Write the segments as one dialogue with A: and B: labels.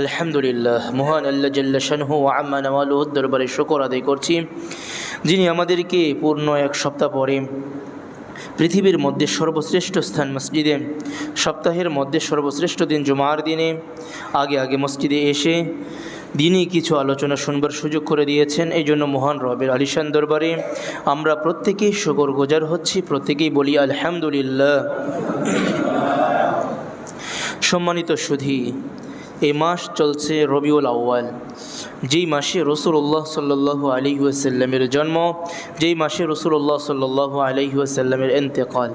A: আলহামদুলিল্লাহ, মহান আল্লাহ জাল্লা শানহু ওয়া আম্মা নাওয়ালুহুর দরবারে শুকর আদায় করছি, যিনি আমাদেরকে পূর্ণ এক সপ্তাহ পরে পৃথিবীর মধ্যে সর্বশ্রেষ্ঠ স্থান মসজিদে, সপ্তাহের মধ্যে সর্বশ্রেষ্ঠ দিন জুমার দিনে আগে মসজিদে এসে দিনই কিছু আলোচনা শুনবার সুযোগ করে দিয়েছেন। এই জন্য মহান রবের আলিশান দরবারে আমরা প্রত্যেকেই শুকরগুজার হচ্ছি, প্রত্যেকেই বলি আলহামদুলিল্লাহ। সম্মানিত সুধী, এই মাস চলছে রবিউল আউয়াল, যেই মাসে রাসূলুল্লাহ সাল্লাল্লাহু আলাইহি ওয়াসাল্লামের জন্ম, যেই মাসে রাসূলুল্লাহ সাল্লাল্লাহু আলাইহি ওয়াসাল্লামের ইন্তেকাল।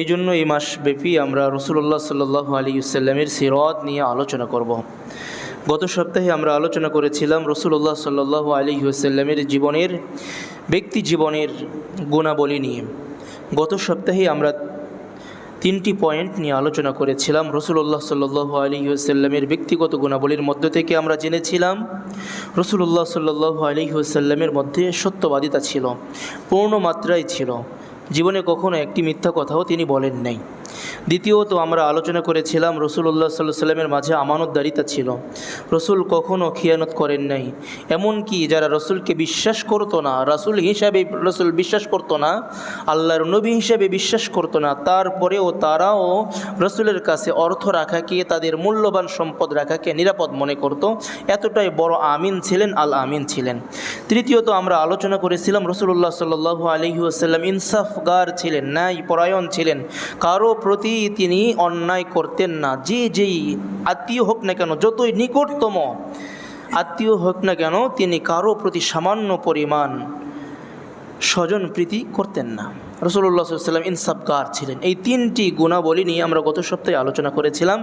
A: এই জন্য এই মাসব্যাপী আমরা রাসূলুল্লাহ সাল্লাল্লাহু আলাইহি ওয়াসাল্লামের সিরাত নিয়ে আলোচনা করব। গত সপ্তাহে আমরা আলোচনা করেছিলাম রাসূলুল্লাহ সাল্লাল্লাহু আলাইহি ওয়াসাল্লামের জীবনের, ব্যক্তি জীবনের গুণাবলী নিয়ে। গত সপ্তাহে আমরা 3টি পয়েন্ট নিয়ে আলোচনা করেছিলাম। রাসূলুল্লাহ সাল্লাল্লাহু আলাইহি ওয়াসাল্লামের ব্যক্তিগত গুণাবলীর মধ্য থেকে আমরা জেনেছিলাম রাসূলুল্লাহ সাল্লাল্লাহু আলাইহি ওয়াসাল্লামের মধ্যে সত্যবাদিতা ছিল, পূর্ণ মাত্রায় ছিল, জীবনে কখনো একটি মিথ্যা কথাও তিনি বলেন নাই। দ্বিতীয়ত আমরা আলোচনা করেছিলাম রাসূলুল্লাহ সাল্লাল্লাহু আলাইহি ওয়াসাল্লামের মাঝে আমানতদারিতা ছিল, রসুল কখনো খিয়ানত করেন নাই। এমনকি যারা রসুলকে বিশ্বাস করতো না, রাসূল হিসাবে রসুল বিশ্বাস করতো না, আল্লাহর নবী হিসাবে বিশ্বাস করতো না, তারপরেও তারাও রসুলের কাছে অর্থ রাখাকে, তাদের মূল্যবান সম্পদ রাখাকে নিরাপদ মনে করত। এতটাই বড় আমিন ছিলেন, আল আমিন ছিলেন। তৃতীয়ত আমরা আলোচনা করেছিলাম রাসূলুল্লাহ সাল্লাল্লাহু আলাইহি ওয়াসাল্লাম ইনসাফগার ছিলেন, ন্যায় পরায়ণ ছিলেন, কারো প্রতি তিনি অন্যায় করতেন না। যেই আত্মীয় হোক না কেন, যতই নিকটতম আত্মীয় হোক না কেন, তিনি কারো প্রতি সামান্য পরিমাণ স্বজন প্রীতি করতেন না। রাসূলুল্লাহ সাল্লাল্লাহু আলাইহি ওয়াসাল্লাম ইনসাফগার ছিলেন। এই 3টি গুণাবলী নিয়ে আমরা গত সপ্তাহে আলোচনা করেছিলাম।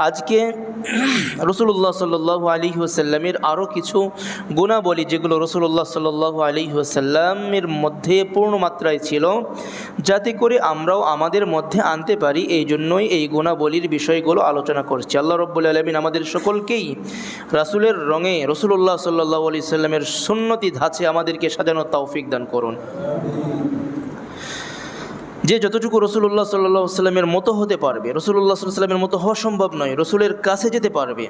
A: আজকে রাসূলুল্লাহ সাল্লাল্লাহু আলাইহি ওয়াসাল্লামের আরও কিছু গুণাবলী, যেগুলো রাসূলুল্লাহ সাল্লাল্লাহু আলাইহি ওয়াসাল্লামের মধ্যে পূর্ণ মাত্রায় ছিল, যাতে করে আমরাও আমাদের মধ্যে আনতে পারি। এই জন্যই এই গুণাবলীর বিষয়গুলো আলোচনা করছি। আল্লাহ রাব্বুল আলামিন আমাদের সকলকেই রাসূলের রঙে, রাসূলুল্লাহ সাল্লাল্লাহু আলাইহি ওয়াসাল্লামের সুন্নতি ধাঁচে আমাদেরকে সাজানোর তৌফিক দান করুন। যে যতটুকু রাসূলুল্লাহ সাল্লাল্লাহু আলাইহি ওয়াসাল্লামের মতো হতে পারবে, রাসূলুল্লাহ সাল্লাল্লাহু আলাইহি ওয়াসাল্লামের মতো হওয়া সম্ভব নয়, রসুলের কাছে যেতে পারবে,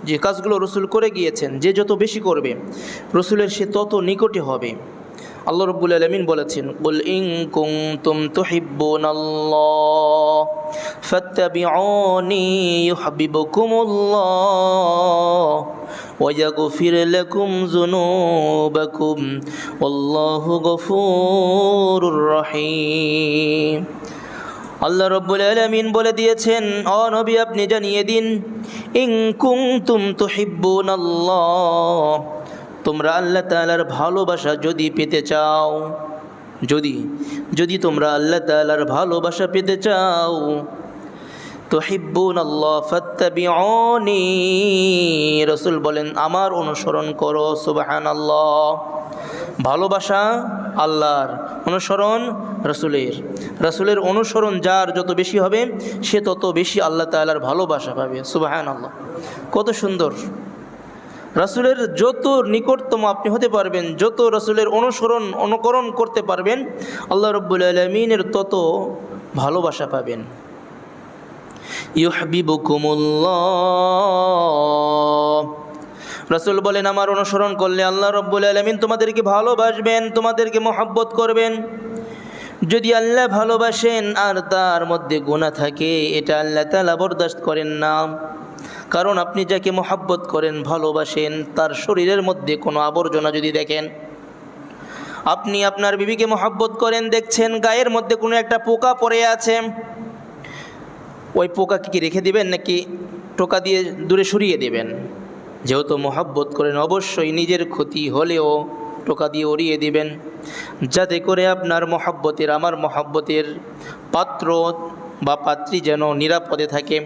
A: যে কাজগুলো রসুল করে গিয়েছেন, যে যত বেশি করবে রসুলের সে তত নিকটে হবে। আল্লাহ রাব্বুল আলামিন বলেছেন, কুল ইন কুনতুম তুহিব্বুনাল্লাহ ফাত্তাবিউনি ইউহিব্বুকুমুল্লাহ ওয়া ইয়াগফির লাকুম যুনুবাকুম ওয়াল্লাহু গফুরুর রহিম। আল্লাহ রাব্বুল আলামিন বলে দিয়েছেন, ও নবী আপনি জানিয়ে দিন, ইন কুনতুম তুহিব্বুনাল্লাহ, তোমরা আল্লাহ তাআলার ভালোবাসা যদি পেতে চাও, যদি তোমরা আল্লাহ তাআলার ভালোবাসা পেতে চাও, তুহিব্বুনাল্লাহ ফাত্তাবিউনি, রাসূল বলেন আমার অনুসরণ করো। সুবহানাল্লাহ। ভালোবাসা আল্লাহর, অনুসরণ রাসূলের অনুসরণ যার যত বেশি হবে, সে তত বেশি আল্লাহ তাআলার ভালোবাসা পাবে। সুবহানাল্লাহ। কত সুন্দর! রাসূলের যত নিকটতম আপনি হতে পারবেন, যত রাসূলের অনুকরণ করতে পারবেন, আল্লাহ রাব্বুল আলামিনের তত ভালোবাসা পাবেন। ইউহিব্বুকুমুল্লাহ, রাসূল বলেন আমার অনুসরণ করলে আল্লাহ রাব্বুল আলামিন তোমাদেরকে ভালোবাসবেন, তোমাদেরকে মহব্বত করবেন। যদি আল্লাহ ভালোবাসেন আর তার মধ্যে গুনাহ থাকে, এটা আল্লাহ তাআলা বরদাস্ত করেন না। কারণ আপনি যাকে মহব্বত করেন, ভালোবাসেন, তার শরীরের মধ্যে কোনো আবর্জনা যদি দেখেন, আপনি আপনার বিবিকে মহব্বত করেন, দেখছেন গায়ের মধ্যে কোনো একটা পোকা পড়ে আছে, ওই পোকাকে কি রেখে দিবেন নাকি টোকা দিয়ে দূরে সরিয়ে দেবেন? যেহেতু মহব্বত করেন, অবশ্যই নিজের ক্ষতি হলেও টোকা দিয়ে উড়িয়ে দিবেন, যাতে করে আপনার মহব্বতের, আমার মহব্বতের পাত্র বা পাত্রী যেন নিরাপদে থাকে,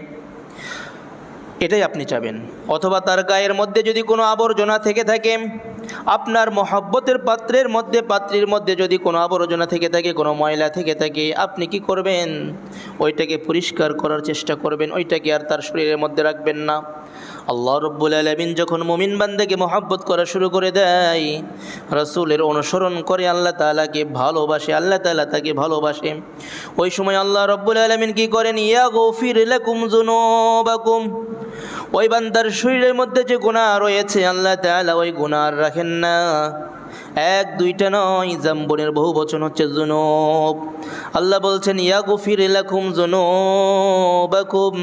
A: এটাই আপনি চাবেন। অথবা তার গায়ের মধ্যে যদি কোনো আবর্জনা থেকে থাকে, আপনার মহব্বতের পাত্রের মধ্যে, পাত্রীর মধ্যে যদি কোনো আবর্জনা থেকে থাকে, কোনো ময়লা থেকে থাকে, আপনি কি করবেন? ওইটাকে পরিষ্কার করার চেষ্টা করবেন, ওইটাকে আর তার শরীরের মধ্যে রাখবেন না। আল্লাহ রাব্বুল আলামিন যখন মুমিন বান্দাকে মহব্বত করা শুরু করে দেয়, রাসূলের অনুসরণ করে, আল্লাহ তাআলাকে ভালোবাসে, আল্লাহ তাআলা তাকে ভালোবাসে, ওই সময় আল্লাহ রাব্বুল আলামিন কি করেন? ইয়াগফির লাকুম যুনুবাকুম ওই বান্দার শরীরের মধ্যে যে গুনাহ রয়েছে আল্লাহ তাআলা ওই গুনাহ আর রাখেন না। এক দুইটা নয়, জাম্বনের বহু বচন হচ্ছে যুনুব। আল্লাহ বলছেন ইয়াগফির লাকুম যুনুবাকুম,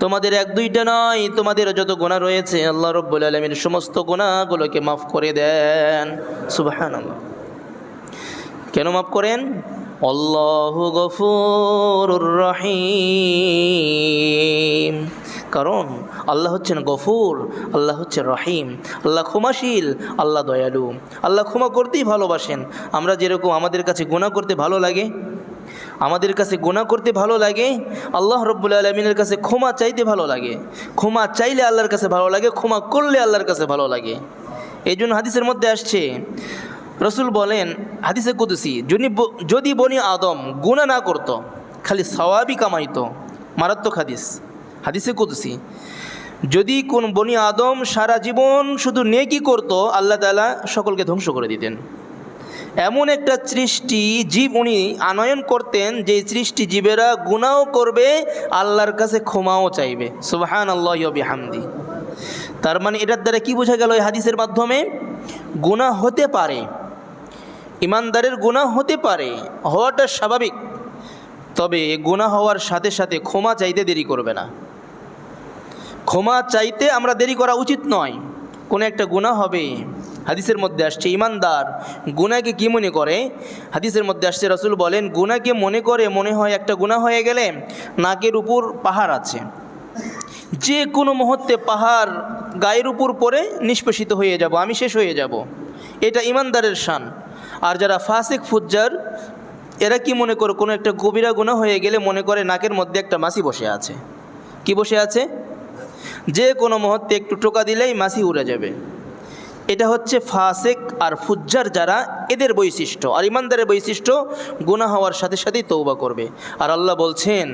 A: তোমাদের এক দুইটা নয়, তোমাদের যত গুনাহ রয়েছে আল্লাহ রাব্বুল আলামিন সমস্ত গুনাহগুলোকে মাফ করে দেন। সুবহানাল্লাহ। কেন মাফ করেন? আল্লাহু গফুরুর রহিম, কারণ আল্লাহ হচ্ছেন গফুর, আল্লাহ হচ্ছেন রহিম, আল্লাহ ক্ষমাশীল, আল্লাহ দয়ালু, আল্লাহ ক্ষমা করতেই ভালোবাসেন। আমরা যেরকম আমাদের কাছে গুনাহ করতে ভালো লাগে, আমাদের কাছে গুনাহ করতে ভালো লাগে, আল্লাহ রাব্বুল আলামিনের কাছে ক্ষমা চাইতে ভালো লাগে। ক্ষমা চাইলে আল্লাহর কাছে ভালো লাগে, ক্ষমা করলে আল্লাহর কাছে ভালো লাগে। এই জন্য হাদিসের মধ্যে আসছে, রসুল বলেন হাদিসে কুদসি, যদি বনি আদম গুনাহ না করত, খালি সওয়াবই কামাইতো, মারাত্মক হাদিস, হাদিসে কুদসি, যদি কোন বনি আদম সারা জীবন শুধু নেকি করত, আল্লাহ তাআলা সকলকে ধ্বংস করে দিতেন। এমন একটা সৃষ্টি জীব উনি আনয়ন করতেন যে সৃষ্টি জীবেরা গুনাহও করবে, আল্লাহর কাছে ক্ষমাও চাইবে। সুবহানাল্লাহি ওয়া বিহামদি। তার মানে এটার দ্বারা কি বোঝা গেল এই হাদিসের মাধ্যমে? গুনাহ হতে পারে, ইমানদারের গুনাহ হতে পারে, হওয়াটা স্বাভাবিক, তবে গুনাহ হওয়ার সাথে সাথে ক্ষমা চাইতে দেরি করবে না। ক্ষমা চাইতে আমরা দেরি করা উচিত নয়। কোনো একটা গুনাহ হবে, হাদিসের মধ্যে আসছে ইমানদার গুনাহকে কি মনে করে, হাদিসের মধ্যে আসছে রাসূল বলেন গুনাহকে মনে করে, মনে হয় একটা গুনাহ হয়ে গেলে নাকের উপর পাহাড় আছে, যে কোনো মুহূর্তে পাহাড় গায়ের উপর পড়ে নিষ্পেষিত হয়ে যাব, আমি শেষ হয়ে যাব। এটা ইমানদারের শান। আর যারা ফাসিক ফুজ্জার, এরা কি মনে করে, কোনো একটা কবিরা গুনাহ হয়ে গেলে মনে করে নাকের মধ্যে একটা মাছি বসে আছে। কি বসে আছে? যে কোনো মুহূর্তে একটু টোকা দিলেই মাছি উড়ে যাবে। এটা হচ্ছে ফাসিক আর ফুজ্জার যারা, এদের বৈশিষ্ট্য। আর ইমানদারের বৈশিষ্ট্য গুনাহ হওয়ার সাথে সাথেই তওবা করবে। আর আল্লাহ বলছেন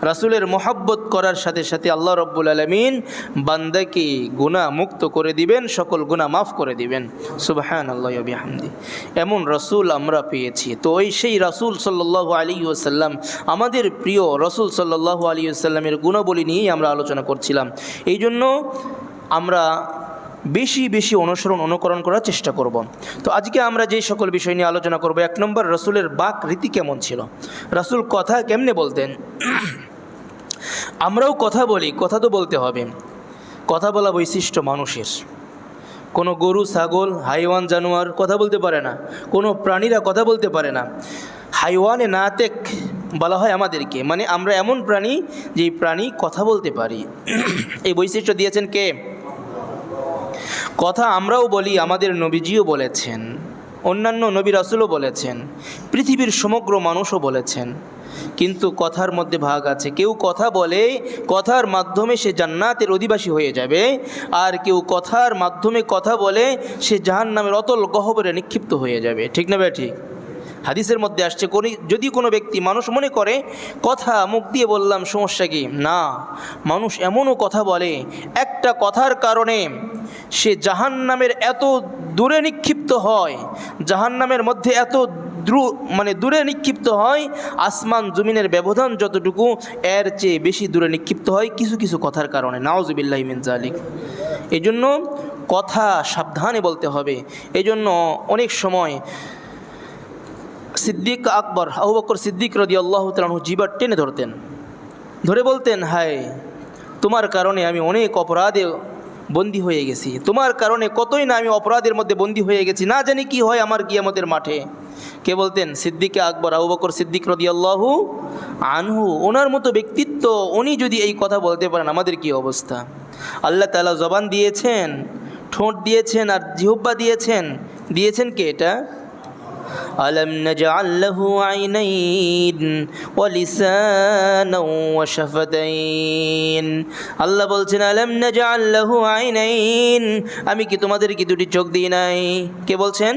A: রাসূলের মহব্বত করার সাথে সাথে আল্লাহ রাব্বুল আলামিন বান্দাকে গুনাহ মুক্ত করে দিবেন, সকল গুনাহ মাফ করে দিবেন। সুবহানাল্লাহি ওয়া বিহামদি। এমন রাসূল আমরা পেয়েছি। তো ওই সেই রাসূল সাল্লাল্লাহু আলাইহি ওয়াসাল্লাম, আমাদের প্রিয় রাসূল সাল্লাল্লাহু আলাইহি ওয়াসাল্লামের গুণাবলী নিয়েই আমরা আলোচনা করছিলাম। এই জন্য আমরা বেশি বেশি অনুকরণ করার চেষ্টা করব। তো আজকে আমরা যে সকল বিষয় নিয়ে আলোচনা করব, 1 নম্বর, রাসূলের বাক রীতি কেমন ছিল, রাসূল কথা কেমনে বলতেন। আমরাও কথা বলি, কথা তো বলতে হবে। কথা বলা বৈশিষ্ট্য মানুষের। কোনো গরু, ছাগল, হাইওয়ান, জানোয়ার কথা বলতে পারে না, কোনো প্রাণীরা কথা বলতে পারে না। হাইওয়ানে নাতেক বলা হয় আমাদেরকে, মানে আমরা এমন প্রাণী যেই প্রাণী কথা বলতে পারি। এই বৈশিষ্ট্য দিয়েছেন কে? কথা আমরাও বলি, আমাদের নবীজিও বলেছেন, অন্যান্য নবী রাসূলও বলেছেন, পৃথিবীর সমগ্র মানুষও বলেছেন। কিন্তু কথার মধ্যে ভাগ আছে। কেউ কথা বলে, কথার মাধ্যমে সে জান্নাতের অধিবাসী হয়ে যাবে, আর কেউ কথার মাধ্যমে কথা বলে সে জাহান্নামের অতল গহ্বরে নিক্ষিপ্ত হয়ে যাবে। ঠিক না ভাই? ঠিক। হাদিসের মধ্যে আসছে, যদি কোনো ব্যক্তি, মানুষ মনে করে কথা মুখ দিয়ে বললাম, সমস্যা কি? না, মানুষ এমনও কথা বলে, একটা কথার কারণে সে জাহান্নামের এত দূরে নিক্ষিপ্ত হয়, জাহান্নামের মধ্যে এত দূরে নিক্ষিপ্ত হয়, আসমান জমিনের ব্যবধান যতটুকু, এর চেয়ে বেশি দূরে নিক্ষিপ্ত হয় কিছু কিছু কথার কারণে। নাউজুবিল্লাহি মিন যালিক। এই জন্য কথা সাবধানে বলতে হবে। এই জন্য অনেক সময় সিদ্দিক আকবর, আবু বকর সিদ্দিক রাদিয়াল্লাহু তাআলা আনহু জিহ্বা টেনে ধরতেন, ধরে বলতেন, হায় তোমার কারণে আমি অনেক অপরাধে বন্দী হয়ে গেছি, তোমার কারণে কতই না আমি অপরাধের মধ্যে বন্দী হয়ে গেছি, না জানি কি হয় আমার কিয়ামতের মাঠে। কে বলতেন? সিদ্দিকে আকবর, আবু বকর সিদ্দিক রাদিয়াল্লাহু আনহু। ওনার মতো ব্যক্তিত্ব, উনি যদি এই কথা বলতে পারেন, আমাদের কি অবস্থা। আল্লাহ তাআলা জবান দিয়েছেন, ঠোঁট দিয়েছেন, আর জিহ্বা দিয়েছেন কে? এটা আলাম নাজআল লাহু আইনাইন ওয়া লিসানান ওয়া শাফাতাইন। আল্লাহ বলছেন আলাম নাজআল লাহু আইনাইন, আমি কি তোমাদেরকে দুটি চোখ দিই নাই? কে বলছেন?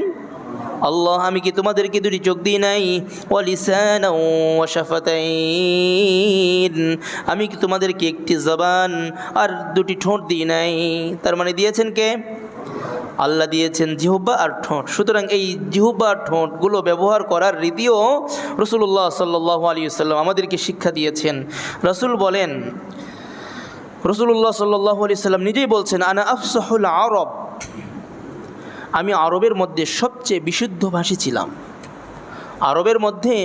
A: আল্লাহ। আমি কি তোমাদেরকে দুটি চোখ দিই নাই? ওয়া লিসানান ওয়া শাফাতাইন, আমি কি তোমাদেরকে একটি জবান আর দুটি ঠোঁট দিই নাই? তার মানে দিয়েছেন কে? আল্লাহ দিয়েছেন জিহ্বা আর ঠোঁট। সুতরাং এই জিহ্বা আর ঠোঁটগুলো ব্যবহার করার রীতিও রাসূলুল্লাহ সাল্লাল্লাহু আলাইহি ওয়াসাল্লাম আমাদেরকে শিক্ষা দিয়েছেন। রাসূল বলেন, রাসূলুল্লাহ সাল্লাল্লাহু আলাইহি সাল্লাম নিজেই বলছেন, আনা আফসাহুল আরব, আমি আরবের মধ্যে সবচেয়ে বিশুদ্ধভাষী ছিলাম। আরবের মধ্যে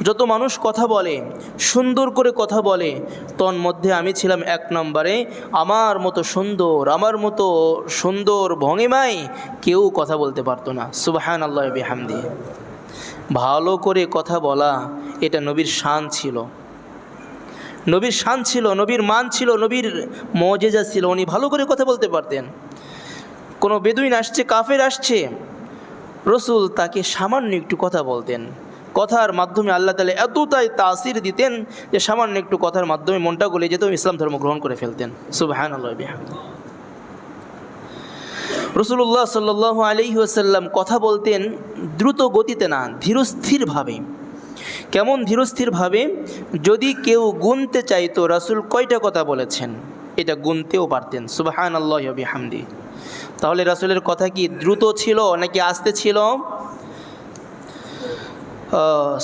A: যত মানুষ কথা বলে, সুন্দর করে কথা বলে, তোর মধ্যে আমি ছিলাম এক নম্বরে। আমার মতো সুন্দর ভঙ্গিমায় কেউ কথা বলতে পারতো না। সুবহানাল্লাহি ওয়া বিহামদিহি। ভালো করে কথা বলা এটা নবীর শান ছিল, নবীর শান ছিল, নবীর মান ছিল, নবীর মুজিজা ছিল। উনি ভালো করে কথা বলতে পারতেন। কোনো বেদুইন আসছে, কাফের আসছে, রসুল তাকে সামান্য একটু কথা বলতেন। কথার মাধ্যমে আল্লাহ তাআলা এতটাই তাসির দিতেন যে সামান্য একটু কথার মাধ্যমে মনটা গলে যেত, ইসলাম ধর্ম গ্রহণ করে ফেলতেন। সুবহানাল্লাহি ওয়া বিহামদিহি। রাসূলুল্লাহ সাল্লাল্লাহু আলাইহি ওয়াসাল্লাম কথা বলতেন দ্রুত গতিতে না, ধীরস্থিরভাবে। কেমন ধীরস্থিরভাবে? যদি কেউ গুনতে চাইতো রাসূল কয়টা কথা বলেছেন, এটা গুনতেও পারতেন। সুবহানাল্লাহি ওয়া বিহামদিহি। তাহলে রাসূলের কথা কি দ্রুত ছিল নাকি আস্তে ছিল?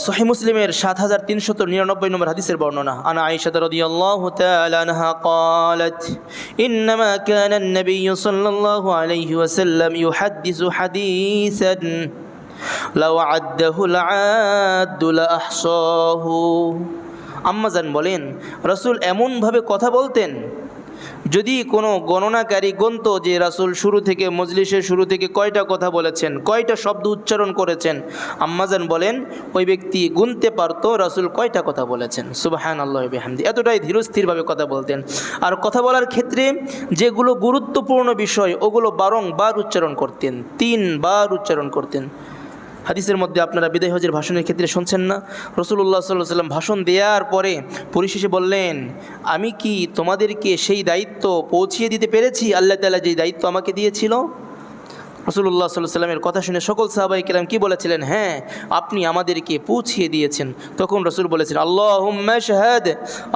A: সহিহ মুসলিমের 7399 নম্বর হাদিসের বর্ণনা, আনা আয়েশা রাদিয়াল্লাহু তাআলা আনহা قالت انما كان النبي صلى الله عليه وسلم يحدث حديثا لو عده العاد لاحصاه। আম্মাজান বলেন, রাসূল এমনভাবে কথা বলতেন, যদি কোনো গণনাকারী গণত যে রাসূল মজলিসের শুরু থেকে কয়টা কথা বলেছেন, কয়টা শব্দ উচ্চারণ করেছেন, আম্মাজান বলেন ওই ব্যক্তি গুনতে পারতো রাসূল কয়টা কথা বলেছেন। সুবহানাল্লাহি ওয়া বিহামদিহি। এতটাই ধীরস্থিরভাবে কথা বলতেন। আর কথা বলার ক্ষেত্রে যেগুলো গুরুত্বপূর্ণ বিষয় ওগুলো বারংবার উচ্চারণ করতেন, 3 বার উচ্চারণ করতেন। হাদিসের মধ্যে আপনারা বিদায় হজের ভাষণের ক্ষেত্রে শুনছেন না, রাসূলুল্লাহ সাল্লাল্লাহু আলাইহি ওয়াসাল্লাম ভাষণ দেওয়ার পরে পরিশেষে বললেন, আমি কি তোমাদেরকে সেই দায়িত্ব পৌঁছিয়ে দিতে পেরেছি আল্লাহ তাআলা যেই দায়িত্ব আমাকে দিয়েছিল? রাসূলুল্লাহ সাল্লাল্লাহু আলাইহি ওয়াসাল্লামের কথা শুনে সকল সাহাবায়ে কেরাম কি বলেছিলেন? হ্যাঁ, আপনি আমাদেরকে পৌঁছিয়ে দিয়েছেন। তখন রাসূল বলেছেন, আল্লাহুম্মা শাহাদ,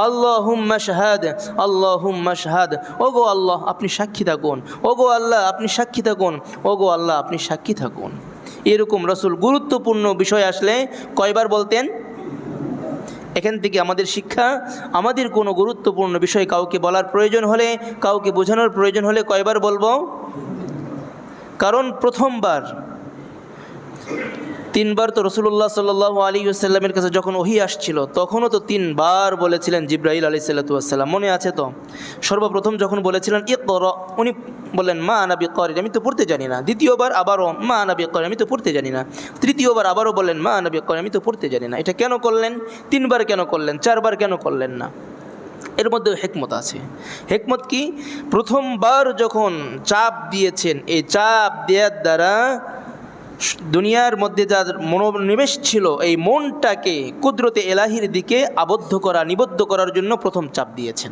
A: আল্লাহুম্মা শাহাদ, আল্লাহুম্মা শাহাদ। ওগো আল্লাহ আপনি সাক্ষী থাকুন, ওগো আল্লাহ আপনি সাক্ষী থাকুন, ওগো আল্লাহ আপনি সাক্ষী থাকুন। এরকম রাসূল গুরুত্বপূর্ণ বিষয় আসলে কয়বার বলতেন? এখান থেকে আমাদের শিক্ষা, আমাদের কোনো গুরুত্বপূর্ণ বিষয় কাউকে বলার প্রয়োজন হলে, কাউকে বোঝানোর প্রয়োজন হলে কয়বার বলবো? কারণ প্রথমবার 3 বার তো রাসূলুল্লাহ সাল্লাল্লাহু আলাইহি ওয়াসাল্লামের কাছে যখন ওহী আসছিল তখনও তো 3 বার বলেছিলেন জিবরাইল আলাইহিস সালাতু ওয়াসসালাম, মনে আছে তো? সর্বপ্রথম যখন বলেছিলেন ইকরা, উনি বললেন মা আনা বিকারি, আমি তো পড়তে জানি না। দ্বিতীয়বার আবারও মা আনা বিকারি, আমি তো পড়তে জানি না। তৃতীয়বার আবারও বললেন মা আনা বিকারি, আমি তো পড়তে জানি না। এটা কেন করলেন? 3 বার কেন করলেন? 4 বার কেন করলেন না? এর মধ্যে হিকমত আছে। হিকমত কি? প্রথমবার যখন চাপ দিয়েছেন, এই চাপ দেওয়ার দ্বারা দুনিয়ার মধ্যে যার মনোনিবেশ ছিল এই মনটাকে কুদরতে এলাহির দিকে নিবদ্ধ করার জন্য প্রথম চাপ দিয়েছেন।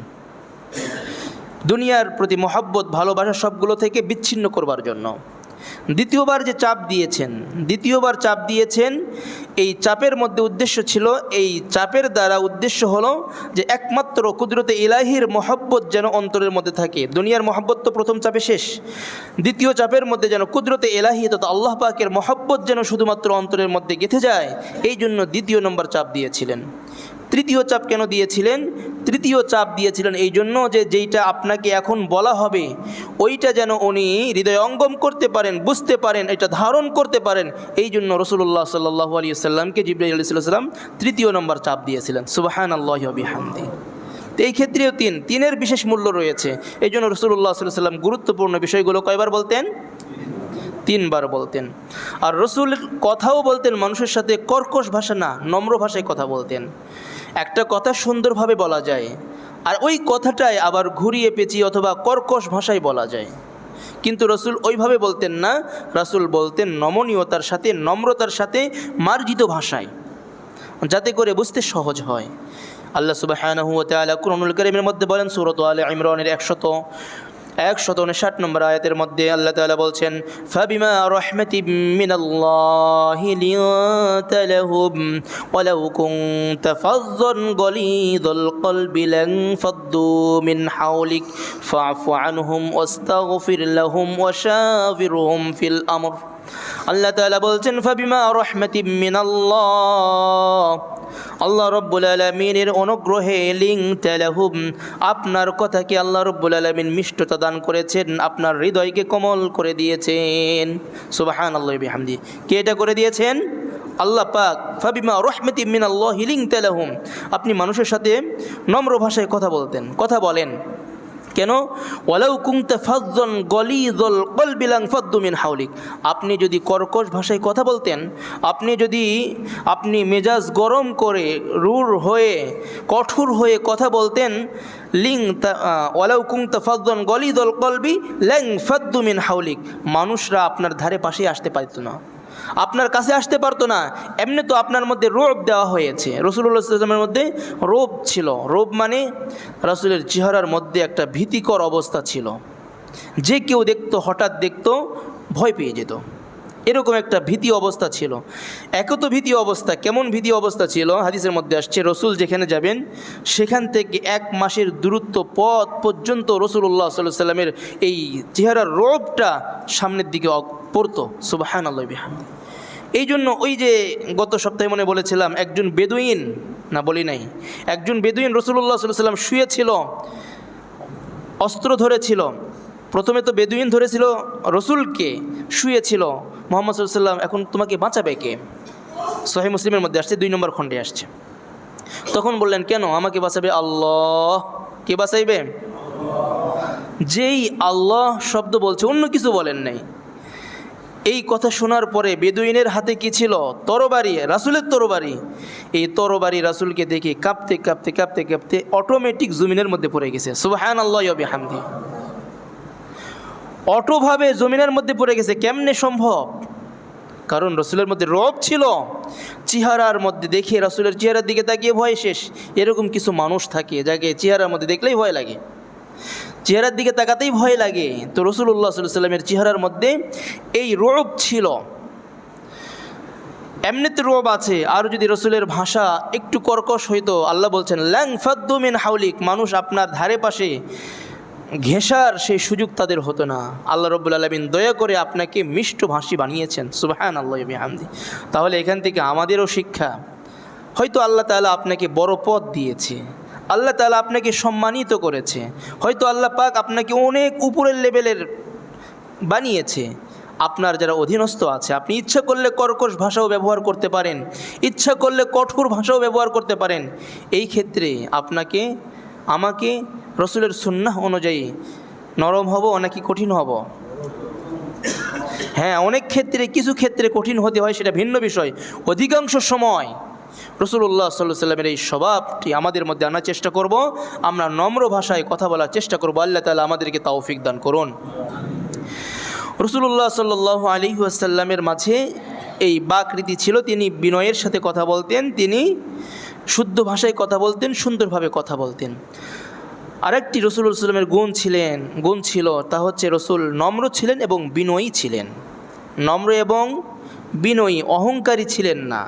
A: দুনিয়ার প্রতি মহব্বত, ভালোবাসা সবগুলো থেকে বিচ্ছিন্ন করবার জন্য। দ্বিতীয়বার চাপ দিয়েছেন, এই চাপের মধ্যে উদ্দেশ্য ছিল, এই চাপের দ্বারা উদ্দেশ্য হলো যে একমাত্র কুদরতে ইলাহির মহব্বত যেন অন্তরের মধ্যে থাকে। দুনিয়ার মহব্বত তো প্রথম চাপে শেষ, দ্বিতীয় চাপের মধ্যে যেন কুদরতে ইলাহি তথা আল্লাহ পাকের মহব্বত যেন শুধুমাত্র অন্তরের মধ্যে গেঁথে যায়, এই জন্য দ্বিতীয় নম্বর চাপ দিয়েছিলেন। তৃতীয় চাপ কেন দিয়েছিলেন? তৃতীয় চাপ দিয়েছিলেন এই জন্য যে যেইটা আপনাকে এখন বলা হবে ওইটা যেন উনি হৃদয়ঙ্গম করতে পারেন, বুঝতে পারেন, এটা ধারণ করতে পারেন। এই জন্য রাসূলুল্লাহ সাল্লাল্লাহু আলাইহি ওয়াসাল্লামকে জিবরাইল আলাইহিস সালাম তৃতীয় নম্বর চাপ দিয়েছিলেন। সুবহানাল্লাহি ওয়া বিহামদিহি। এই ক্ষেত্রেও 3-এর বিশেষ মূল্য রয়েছে। এই জন্য রাসূলুল্লাহ সাল্লাল্লাহু আলাইহি ওয়াসাল্লাম গুরুত্বপূর্ণ বিষয়গুলো কয়বার বলতেন? 3 বার বলতেন। আর রাসূল কথাও বলতেন মানুষের সাথে কর্কশ ভাষা না, নম্র ভাষায় কথা বলতেন। একটা কথা সুন্দরভাবে বলা যায়, আর ওই কথাটাই আবার ঘুরিয়ে পেঁচিয়ে অথবা কর্কশ ভাষায় বলা যায়, কিন্তু রাসূল ওইভাবে বলতেন না। রাসূল বলতেন নমনীয়তার সাথে, নম্রতার সাথে, মার্জিত ভাষায়, যাতে করে বুঝতে সহজ হয়। আল্লাহ সুবহানাহু ওয়া তাআলা কুরআনুল কারীমের মধ্যে বলেন, সূরা আলে ইমরানের 159 নম্বর আয়াতের মধ্যে আল্লাহ তাআলা বলছেন, ফাবিমা রাহমাতিম মিনাল্লাহি লিনতা লাহুম ওয়ালাউ কুনতা ফাযযান গলীযাল কলবি লানফাদ্দু মিন হাওলিক ফা'ফু আনহুম ওয়াস্তাগফির লাহুম ওয়াশাবিরহুম ফিল আমর। আল্লাহ তাআলা বলছেন ফাবিমা রাহমাতিম মিনাল্লাহ, আল্লাহ রব্বুল আলামিনের অনুগ্রহে লিনতা লাহুম, আপনার কথাকে আল্লাহ রব্বুল আলামিন মিষ্টতা দান করেছেন, আপনার হৃদয়কে কোমল করে দিয়েছেন। সুবহানাল্লাহি ওয়া বিহামদি। কে এটা করে দিয়েছেন? আল্লাহ পাক। ফাবিমা রাহমাতিম মিনাল্লাহি লিনতা লাহুম, আপনি মানুষের সাথে নম্র ভাষায় কথা বলেন। কেন? ওয়ালাউ কুনতা ফাযযান গলিযুল কলবি লানফাদ্দু মিন হাওলিক, আপনি যদি কর্কশ ভাষায় কথা বলতেন, আপনি মেজাজ গরম করে রূঢ় হয়ে কঠোর হয়ে কথা বলতেন, ওয়ালাউ কুনতা ফাযযান গলিযুল কলবি লানফাদ্দু মিন হাওলিক, মানুষরা আপনার ধারে পাশে আসতে পারত না, আপনার কাছে আসতে পারতো না। এমনি তো আপনার মধ্যে রূপ দেওয়া হয়েছে, রাসূলুল্লাহ সাল্লাল্লাহু আলাইহি ওয়াসাল্লামের মধ্যে রূপ ছিল। রূপ মানে রাসূলের চেহারার মধ্যে একটা ভীতিকর অবস্থা ছিল, যে কেউ দেখতো, হঠাৎ দেখতো ভয় পেয়ে যেত, এরকম একটা ভীতি অবস্থা ছিল। একত ভীতি অবস্থা, কেমন ভীতি অবস্থা ছিল? হাদিসের মধ্যে আসছে, রসুল যেখানে যাবেন সেখান থেকে 1 মাসের দূরত্ব পথ পর্যন্ত রাসূলুল্লাহ সাল্লাল্লাহু আলাইহি ওয়াসাল্লামের এই চেহারার রূপটা সামনের দিকে পড়তো। সুবহানাল্লাহি ওয়া বিহামদিহি। এই জন্য ওই যে গত সপ্তাহে মনে বলেছিলাম, একজন বেদুইন, না বলি নাই, একজন বেদুইন রাসূলুল্লাহ সাল্লাল্লাহু আলাইহি ওয়াসাল্লাম শুয়েছিল, অস্ত্র ধরেছিল। প্রথমে তো বেদুইন ধরেছিল রসুলকে, শুয়েছিল। মুহাম্মদ সাল্লাল্লাহু আলাইহি ওয়াসাল্লাম, এখন তোমাকে বাঁচাবে কে? সহিহ মুসলিমের মধ্যে আসছে, 2 নম্বর খণ্ডে আসছে। তখন বললেন, কেন আমাকে বাঁচাবে? আল্লাহ। কে বাঁচাইবে? যেই আল্লাহ শব্দ বলছে, অন্য কিছু বলেন নাই। এই কথা শোনার পরে বেদুইনের হাতে কি ছিল? তরবারি, রাসূলের তরবারি। এই তরবারি রাসূলকে দেখে কাঁপতে কাঁপতে কাঁপতে কাঁপতে অটোমেটিক জমিনের মধ্যে পড়ে গেছে। সুবহানাল্লাহি ওয়া বিহামদিহি। অটোভাবে জমিনের মধ্যে পড়ে গেছে। কেমনে সম্ভব? কারণ রাসূলের মধ্যে রূপ ছিল, চেহারার মধ্যে দেখে রাসূলের চেহারার দিকে তাকিয়ে ভয় শেষ। এরকম কিছু মানুষ থাকে যাকে চেহারার মধ্যে দেখলেই ভয় লাগে, চেহারার দিকে তাকাতেই ভয় লাগে। তো রাসূলুল্লাহ সাল্লাল্লাহু আলাইহি ওয়াসাল্লামের চেহারার মধ্যে এই রূপ ছিল। এমনিতে রূপ আছে, আর যদি রাসূলের ভাষা একটু কর্কশ হইতো, আল্লাহ বলছেন লানফাদ্দু মিন হাওলিক, মানুষ আপনার ধারে পাশে ঘেঁষার সেই সুযোগ তাদের হতো না। আল্লাহ রাব্বুল আলামিন দয়া করে আপনাকে মিষ্টভাষী বানিয়েছেন। সুবহানাল্লাহি ওয়া বিহামদিহি। তাহলে এখান থেকে আমাদেরও শিক্ষা, হয়তো আল্লাহ তাআলা আপনাকে বড় পদ দিয়েছে, আল্লাহ তাআলা আপনাকে সম্মানিত করেছে, হয়তো আল্লাহ পাক আপনাকে অনেক উপরের লেভেলের বানিয়েছে। আপনার যারা অধীনস্থ আছে, আপনি ইচ্ছা করলে কর্কশ ভাষাও ব্যবহার করতে পারেন, ইচ্ছা করলে কঠোর ভাষাও ব্যবহার করতে পারেন। এই ক্ষেত্রে আপনাকে আমাকে রাসূলের সুন্নাহ অনুযায়ী নরম হব নাকি কঠিন হব? হ্যাঁ, অনেক ক্ষেত্রে, কিছু ক্ষেত্রে কঠিন হতে হয়, সেটা ভিন্ন বিষয়। অধিকাংশ সময় রাসূলুল্লাহ সাল্লাল্লাহু আলাইহি ওয়াসাল্লামের এই স্বভাবটি আমাদের মধ্যে আনার চেষ্টা করব, আমরা নম্র ভাষায় কথা বলার চেষ্টা করব। আল্লাহ তাআলা আমাদেরকে তৌফিক দান করুন। রাসূলুল্লাহ সাল্লাল্লাহু আলাইহি ওয়াসাল্লামের মাঝে এই বাকরীতি ছিল, তিনি বিনয়ের সাথে কথা বলতেন, তিনি শুদ্ধ ভাষায় কথা বলতেন, সুন্দরভাবে কথা বলতেন। আরেকটি রাসূলুল্লাহ সাল্লাল্লাহু আলাইহি ওয়াসাল্লামের গুণ ছিল, তা হচ্ছে রাসূল নম্র ছিলেন এবং বিনয়ী ছিলেন। নম্র এবং বিনয়ী, অহংকারী ছিলেন না,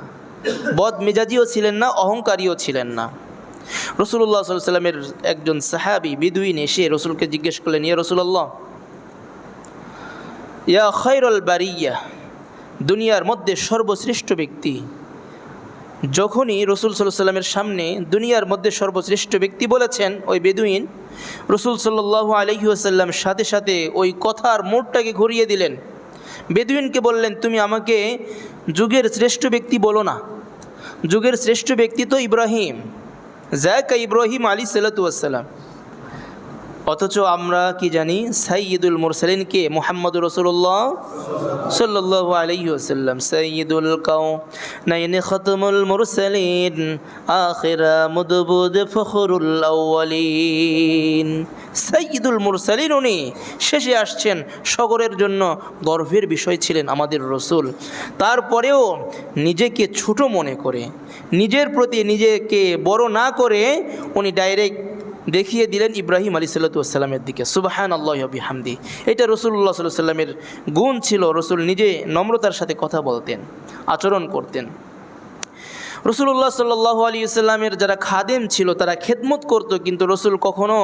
A: বদমেজাজিও ছিলেন না, অহংকারীও ছিলেন না। রাসূলুল্লাহ সাল্লাল্লাহু আলাইহি ওয়াসাল্লামের একজন সাহাবী বেদুইন এসে রাসূলকে জিজ্ঞেস করলেন, ইয়া রাসূলুল্লাহ, ইয়া খায়রুল বারিয়া, দুনিয়ার মধ্যে সর্বশ্রেষ্ঠ ব্যক্তি। যখনই রাসূল সাল্লাল্লাহু আলাইহি ওয়াসাল্লামের সামনে দুনিয়ার মধ্যে সর্বশ্রেষ্ঠ ব্যক্তি বলেছেন ওই বেদুইন, রাসূল সাল্লাল্লাহু আলাইহি ওয়াসাল্লাম সাথে সাথে ওই কথার মোড়টাকে ঘুরিয়ে দিলেন। বেদুইনকে বললেন, তুমি আমাকে যুগের শ্রেষ্ঠ ব্যক্তি বলো না, যুগের শ্রেষ্ঠ ব্যক্তি তো ইব্রাহিম, যাকা ইব্রাহিম আলাইহিসসালাতু ওয়াসসালাম। অথচ আমরা কি জানি, সাইয়্যিদুল মুরসালিনকে মুহাম্মদুর রাসূলুল্লাহ সাল্লাল্লাহু আলাইহি ওয়াসাল্লাম, সাইয়্যিদুল কাওনাইন খাতামুল মুরসালিন আখিরা মুদবুদ ফখরুল আউয়ালিন। সাইয়্যিদুল মুরসালিন, উনি শেষে আসছেন, সগরের জন্য গর্বের বিষয় ছিলেন আমাদের রাসূল। তারপরেও নিজেকে ছোট মনে করে, নিজের প্রতি নিজেকে বড় না করে উনি ডাইরেক্ট দেখিয়ে দিলেন ইব্রাহিম আলাইহিসসালাতু ওয়াসসালামের দিকে। সুবহানাল্লাহি ওয়া বিহামদিহি। এটা রাসূলুল্লাহ সাল্লাল্লাহু আলাইহি ওয়াসাল্লামের গুণ ছিল। রাসূল নিজে নম্রতার সাথে কথা বলতেন, আচরণ করতেন। রাসূলুল্লাহ সাল্লাল্লাহু আলাইহি ওয়াসাল্লামের যারা খাদেম ছিল তারা খেদমত করত, কিন্তু রাসূল কখনো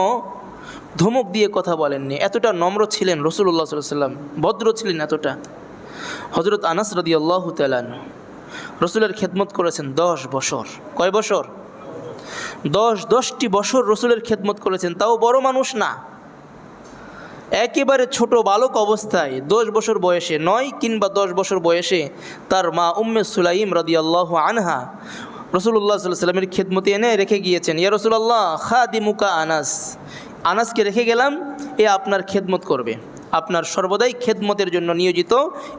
A: ধমক দিয়ে কথা বলেননি। এতটা নম্র ছিলেন রাসূলুল্লাহ সাল্লাল্লাহু আলাইহি ওয়াসাল্লাম, ভদ্র ছিলেন এতটা। হযরত আনাস রাদিয়াল্লাহু তাআলা আনহু রসুলের খেদমত করেছেন 10 বছর। কয় বছর? 10টি বছর রসুলের খেদমত করেছেন, তাও বড় মানুষ না, একেবারে ছোট বালক অবস্থায় 10 বছর বয়সে, 9 কিংবা 10 বছর বয়সে তার মা উম্মে সুলাইম রাদিয়াল্লাহু আনহা রসুল্লাহ সাল্লাল্লাহু আলাইহি ওয়াসাল্লামের খেদমতে এনে রেখে গিয়েছেন। ইয়া রাসূলুল্লাহ, খাদিমুকা আনাস, আনাসকে রেখে গেলাম, এ আপনার খেদমত করবে, আপনার সর্বদাই খেদমতের জন্য নিয়োজিত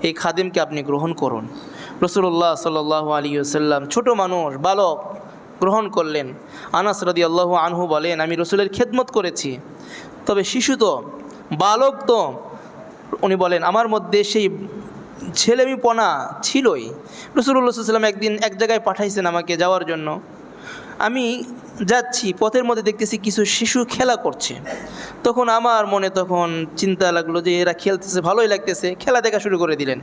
A: এই খাদিমকে আপনি গ্রহণ করুন। রসুল্লাহ সাল্লাল্লাহু আলাইহি ওয়াসাল্লাম, ছোট মানুষ, বালক, গ্রহণ করলেন। আনাস রাদিয়াল্লাহু আনহু বলেন, আমি রসুলের খেদমত করেছি, তবে শিশু তো, বালক তো। উনি বলেন, আমার মধ্যে সেই ছেলেমিপনা ছিলই। রাসূলুল্লাহ সাল্লাল্লাহু আলাইহি ওয়াসাল্লাম একদিন এক জায়গায় পাঠাইছেন আমাকে যাওয়ার জন্য। আমি যাচ্ছি, পথের মধ্যে দেখতেছি কিছু শিশু খেলা করছে। তখন আমার মনে চিন্তা লাগলো যে এরা খেলতেছে, ভালোই লাগতেছে, খেলা দেখা শুরু করে দিলেন।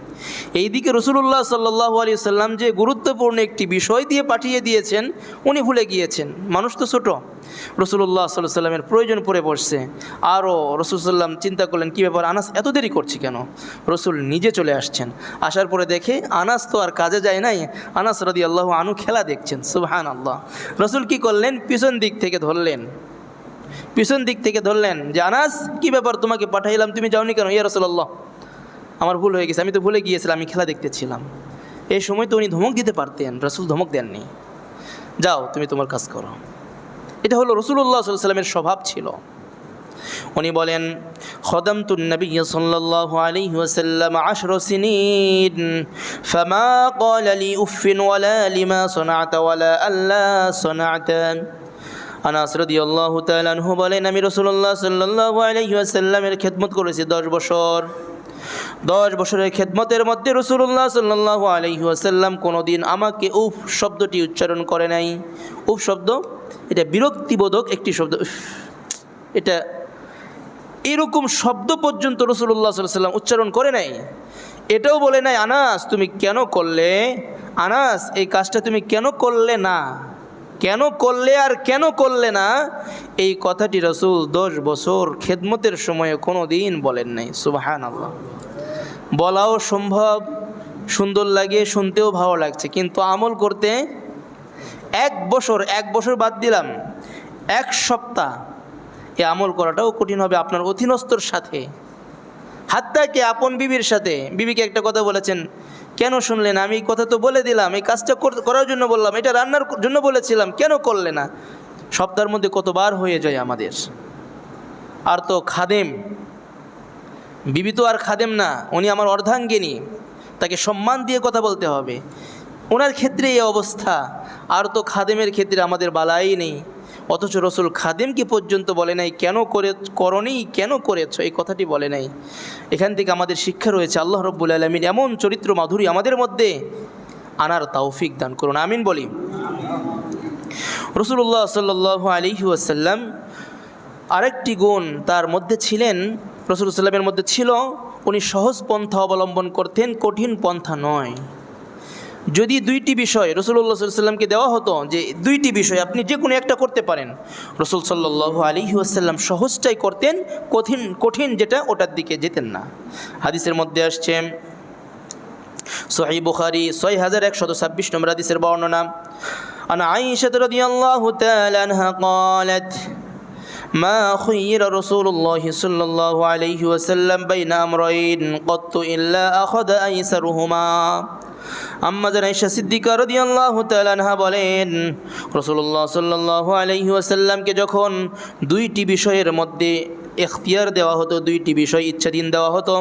A: এইদিকে রাসূলুল্লাহ সাল্লাল্লাহু আলাইহি ওয়াসাল্লাম যে গুরুত্বপূর্ণ একটি বিষয় দিয়ে পাঠিয়ে দিয়েছেন, উনি ভুলে গিয়েছেন। মানুষ তো ছোট, রাসূলুল্লাহ সাল্লাল্লাহু আলাইহি ওয়াসাল্লামের প্রয়োজন পড়ে পড়ছে। আরও রাসূল সাল্লাম চিন্তা করলেন, কী ব্যাপার, আনাস এত দেরি করছে কেন? রসুল নিজে চলে আসছেন। আসার পরে দেখে আনাস তো আর কাজে যায় নাই, আনাস রাদিয়াল্লাহু আনহু খেলা দেখছেন। সুবহানাল্লাহ। রসুল কি করলেন? পিছন দিক থেকে ধরলেন যে, আনাস, কি ব্যাপার, তোমাকে পাঠাইলাম, তুমি যাওনি কেন? ইয়া রাসূলুল্লাহ, আমার ভুল হয়ে গেছে, আমি তো ভুলে গিয়েছিলাম, আমি খেলা দেখতেছিলাম। এই সময় তো উনি ধমক দিতে পারতেন, রসুল ধমক দেননি, যাও তুমি তোমার কাজ করো। এটা হলো রাসূলুল্লাহ সাল্লাল্লাহু আলাইহি ওয়াসাল্লামের স্বভাব ছিল। উনি বলেন, খদামতুন নবী সাল্লাল্লাহু আলাইহি ওয়াসাল্লাম 10 সিনিন ফামা ক্বালা লি উফিন ওয়ালা লিমা সানা'তা ওয়ালা আল্লা সানা'তা। আনাস রাদিয়াল্লাহু তাআলা আনহু বলেন, আমি রাসূলুল্লাহ সাল্লাল্লাহু আলাইহি ওয়াসাল্লামের খেদমত করেছি 10 বছর। 10 বছরের খেদমতের মধ্যে রাসূলুল্লাহ সাল্লাল্লাহু আলাইহি ওয়াসাল্লাম কোনোদিন আমাকে উফ শব্দটি উচ্চারণ করে নাই। উফ শব্দ, এটা বিরক্তিবোধক একটি শব্দ, এটা এরকম শব্দ পর্যন্ত রাসূলুল্লাহ সাল্লাল্লাহু আলাইহি ওয়াসাল্লাম উচ্চারণ করে নাই। এটাও বলে নাই, আনাস তুমি কেন করলে, আনাস এই কাজটা তুমি কেন করলে না, কেন করলে আর কেন করলে না, এই কথাটি রাসূল 10 বছর খেদমতের সময়ে কোনো দিন বলেন নাই। সুবহানাল্লাহ। বলাও সম্ভব, সুন্দর লাগে, শুনতেও ভালো লাগছে, কিন্তু আমল করতে 1 বছর বাদ দিলাম, 1 সপ্তাহ এ আমল করাটাও কঠিন হবে আপনার অধীনস্থর সাথে। হাত্তা কি আপন বিবির সাথে, বিবিকে একটা কথা বলেছেন, কেন শুনলেন, আমি এই কথা তো বলে দিলাম, এই কাজটা করার জন্য বললাম, এটা রান্নার জন্য বলেছিলাম, কেন করলে না? সপ্তাহের মধ্যে কতবার হয়ে যায় আমাদের। আর তো খাদেম, বিবি তো আর খাদেম না, উনি আমার অর্ধাঙ্গিনী, তাকে সম্মান দিয়ে কথা বলতে হবে। ওনার ক্ষেত্রে এই অবস্থা, আর তো খাদেমের ক্ষেত্রে আমাদের বালাই নেই। অথচ রসুল খাদেমকে পর্যন্ত বলে নাই কেন করনি, কেন করেছ, এই কথাটি বলে নাই। এখান থেকে আমাদের শিক্ষা রয়েছে, আল্লাহ রাব্বুল আলামিন এমন চরিত্র মাধুরী আমাদের মধ্যে আনার তৌফিক দান করুন, আমিন বলি। রাসূলুল্লাহ সাল্লাল্লাহু আলাইহি ওয়াসাল্লাম আরেকটি গুণ তার মধ্যে ছিলেন, রাসূলুল্লাহ সাল্লামের মধ্যে ছিল, উনি সহজ পন্থা অবলম্বন করতেন, কঠিন পন্থা নয়। যদি 2টি বিষয় রাসূলুল্লাহ সাল্লাল্লাহু আলাইহি ওয়াসাল্লামকে দেওয়া হতো যে 2টি বিষয় আপনি যে কোনো একটা করতে পারেন, রাসূল সাল্লাল্লাহু আলাইহি ওয়াসাল্লাম সহজটাই করতেন, কঠিন যেটা ওটার দিকে যেতেন না। হাদিসের মধ্যে আসছে, সহিহ বুখারী 6126 নম্বর হাদিসের বর্ণনা, আন আয়েশা রাদিয়াল্লাহু তাআলা আনহা قالت ما خير رسول الله صلى الله عليه وسلم بين أمرين قط إلا أخذ أيسرهما। আম্মা জান আয়েশা সিদ্দিকা রাদিয়াল্লাহু তাআলা আনহা বলেন, রাসূলুল্লাহ সাল্লাল্লাহু আলাইহি ওয়াসাল্লামকে যখন 2টি বিষয়ের মধ্যে ইখতিয়ার দেওয়া হতো, 2টি বিষয় ইচ্ছাধীন দেওয়া হতো,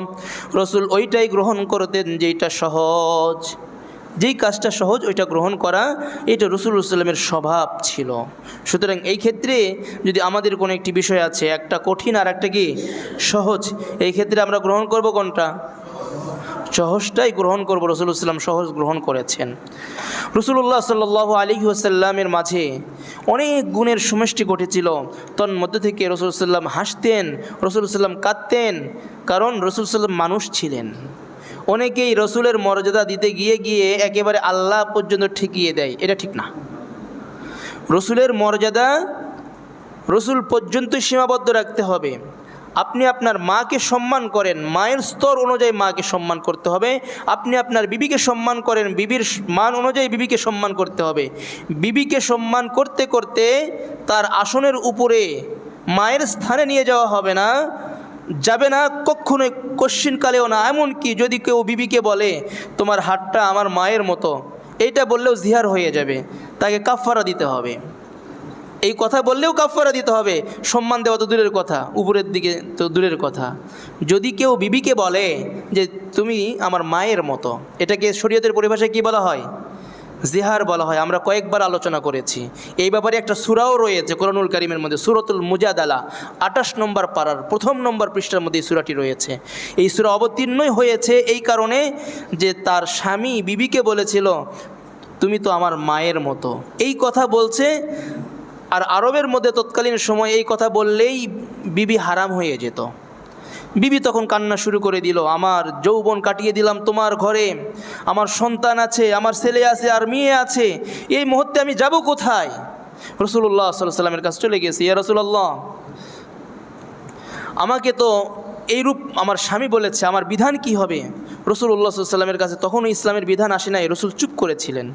A: রাসূল ওইটাই গ্রহণ করতেন যেটা সহজ, যেই কাজটা সহজ ওইটা গ্রহণ করা, এটা রাসূলুল্লাহ সাল্লাল্লাহু আলাইহি ওয়াসাল্লামের স্বভাব ছিল। সুতরাং এই ক্ষেত্রে যদি আমাদের কোনো একটি বিষয় আছে, একটা কঠিন আর একটা কি সহজ, এই ক্ষেত্রে আমরা গ্রহণ করব কোনটা? সহজটাই গ্রহণ করব। রাসূলুল্লাহ সাল্লাল্লাহু আলাইহি ওয়াসাল্লাম সহজ গ্রহণ করেছেন। রাসূলুল্লাহ সাল্লাল্লাহু আলাইহি ওয়াসাল্লামের মাঝে অনেক গুণের সমষ্টি ঘটেছিল, তন্মধ্যে থেকে রাসূলুল্লাহ সাল্লাল্লাহু আলাইহি ওয়াসাল্লাম হাসতেন, রাসূলুল্লাহ সাল্লাল্লাহু আলাইহি ওয়াসাল্লাম কাঁদতেন, কারণ রাসূলুল্লাহ সাল্লাল্লাহু আলাইহি ওয়াসাল্লাম মানুষ ছিলেন। অনেকেই রসুলের মর্যাদা দিতে গিয়ে একেবারে আল্লাহ পর্যন্ত ঠেকিয়ে দেয়, এটা ঠিক না। রসুলের মর্যাদা রসুল পর্যন্ত সীমাবদ্ধ রাখতে হবে, আপনি আপনার মাকে সম্মান করেন, মায়ের স্তর অনুযায়ী মাকে সম্মান করতে হবে। আপনি আপনার বিবিকে সম্মান করেন, বিবির মান অনুযায়ী বিবিকে সম্মান করতে হবে। বিবিকে সম্মান করতে করতে তার আসনের উপরে মায়ের স্থানে নিয়ে যাওয়া হবে না, যাবে না কখনোই, কশ্চিনকালেও না। এমনকি যদি কেউ বিবিকে বলে তোমার হাতটা আমার মায়ের মতো, এইটা বললেও জিহার হয়ে যাবে, তাকে কাফারা দিতে হবে। এই কথা বললেও কাফারা দিতে হবে। সম্মান দেওয়া তো দূরের কথা, উপরের দিকে তো দূরের কথা। যদি কেউ বিবিকে বলে যে তুমি আমার মায়ের মতো, এটাকে শরীয়তের পরিভাষায় কী বলা হয়? জিহার বলা হয়। আমরা কয়েকবার আলোচনা করেছি এই ব্যাপারে। একটা সূরাও রয়েছে কোরআনুল কারীমের মধ্যে, সূরাতুল মুজাদালা 28 নম্বর পারার 1ম নম্বর পৃষ্ঠার মধ্যে এই সূরাটি রয়েছে। এই সূরা অবতীর্ণই হয়েছে এই কারণে যে তার স্বামী বিবিকে বলেছিল তুমি তো আমার মায়ের মতো, এই কথা বলছে। আর আরবের মধ্যে তৎকালীন সময় এই কথা বললেই বিবি হারাম হয়ে যেত। বিবি তখন কান্না শুরু করে দিল, আমার যৌবন কাটিয়ে দিলাম তোমার ঘরে, আমার সন্তান আছে, আমার ছেলে আছে, আর মেয়ে আছে, এই মুহূর্তে আমি যাব কোথায়? রাসূলুল্লাহ সাল্লাল্লাহু আলাইহি ওয়াসাল্লামের কাছে চলে গেছি, ইয়া রাসূলুল্লাহ আমাকে তো এইরূপ আমার স্বামী বলেছে, আমার বিধান কি হবে? রাসূলুল্লাহ সাল্লাল্লাহু আলাইহি ওয়াসাল্লামের কাছে তখনও ইসলামের বিধান আসে নাই, রাসূল চুপ করেছিলেন।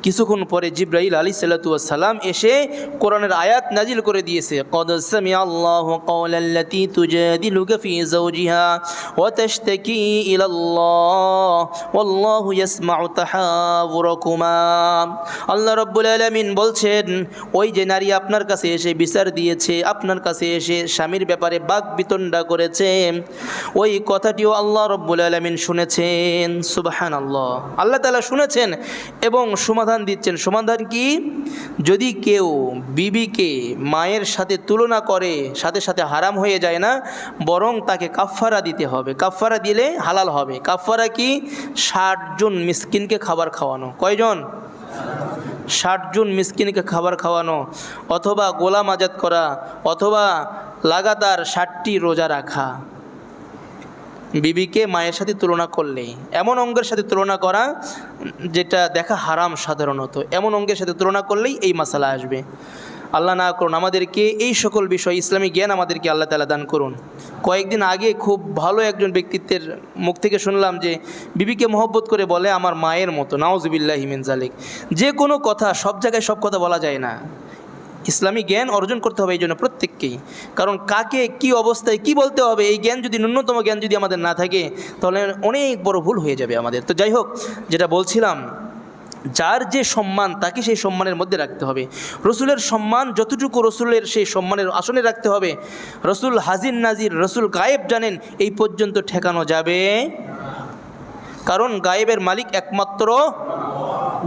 A: কিছুক্ষণ পরে জিবরাইল আলাইহিসসালাতু ওয়াসসালাম এসে কোরআনের আয়াত নাজিল করে দিয়েছে, ক্বাদ সামিআল্লাহু ক্বাওলাল্লাতী তুজাদিলুকা ফী যাওজিহা ওয়া তাশতাকী ইলাল্লাহ ওয়াল্লাহু ইয়াসমাউ তাহাওয়ারাকুমা। আল্লাহ রাব্বুল আলামিন বলছেন, ওই যে নারী আপনার কাছে এসে বিচার দিয়েছে, আপনার কাছে এসে স্বামীর ব্যাপারে বাক বিতণ্ডা করেছে, ওই কথাটিও আল্লাহ রাব্বুল আলামিন শুনেছেন। সুবহানাল্লাহ, আল্লাহ তাআলা শুনেছেন এবং সমাধান দিচ্ছেন। সমাধান কি? যদি কেউ বিবিকে মায়ের সাথে তুলনা করে, সাথে সাথে হারাম হয়ে যায় না, বরং তাকে কাফারা দিতে হবে। কাফারা দিলে হালাল হবে। কাফারা কি? 60 জন মিসকিনকে খাবার খাওয়ানো। কয়জন? 60 জন মিসকিনকে খাবার খাওয়ানো, অথবা গোলাম আজাদ করা, অথবা লাগাতার 60টি রোজা রাখা। বিবিকে মায়ের সাথে তুলনা করলে, এমন অঙ্গের সাথে তুলনা করা যেটা দেখা হারাম সাধারণত, এমন অঙ্গের সাথে তুলনা করলেই এই মাসালা আসবে। আল্লাহ না করুন আমাদেরকে এই সকল বিষয় ইসলামী জ্ঞান আমাদেরকে আল্লাহ তাআলা দান করুন। কয়েকদিন আগে খুব ভালো একজন ব্যক্তিত্বের মুখ থেকে শুনলাম যে বিবিকে মহব্বত করে বলে আমার মায়ের মতো। নাউজুবিল্লাহি মিন যালিক। যে কোনো কথা সব জায়গায় সব কথা বলা যায় না। ইসলামী জ্ঞান অর্জন করতে হবে এই জন্য প্রত্যেককেই। কারণ কাকে কি অবস্থায় কি বলতে হবে, এই জ্ঞান যদি, ন্যূনতম জ্ঞান যদি আমাদের না থাকে, তাহলে অনেক বড় ভুল হয়ে যাবে আমাদের। তো যাই হোক, যেটা বলছিলাম, যার যে সম্মান তাকে সেই সম্মানের মধ্যে রাখতে হবে। রসুলের সম্মান যতটুকু রসুলের সেই সম্মানের আসনে রাখতে হবে। রসুল হাজির নাজির, রসুল গায়েব জানেন, এই পর্যন্ত ঠেকানো যাবে, কারণ গায়েবের মালিক একমাত্র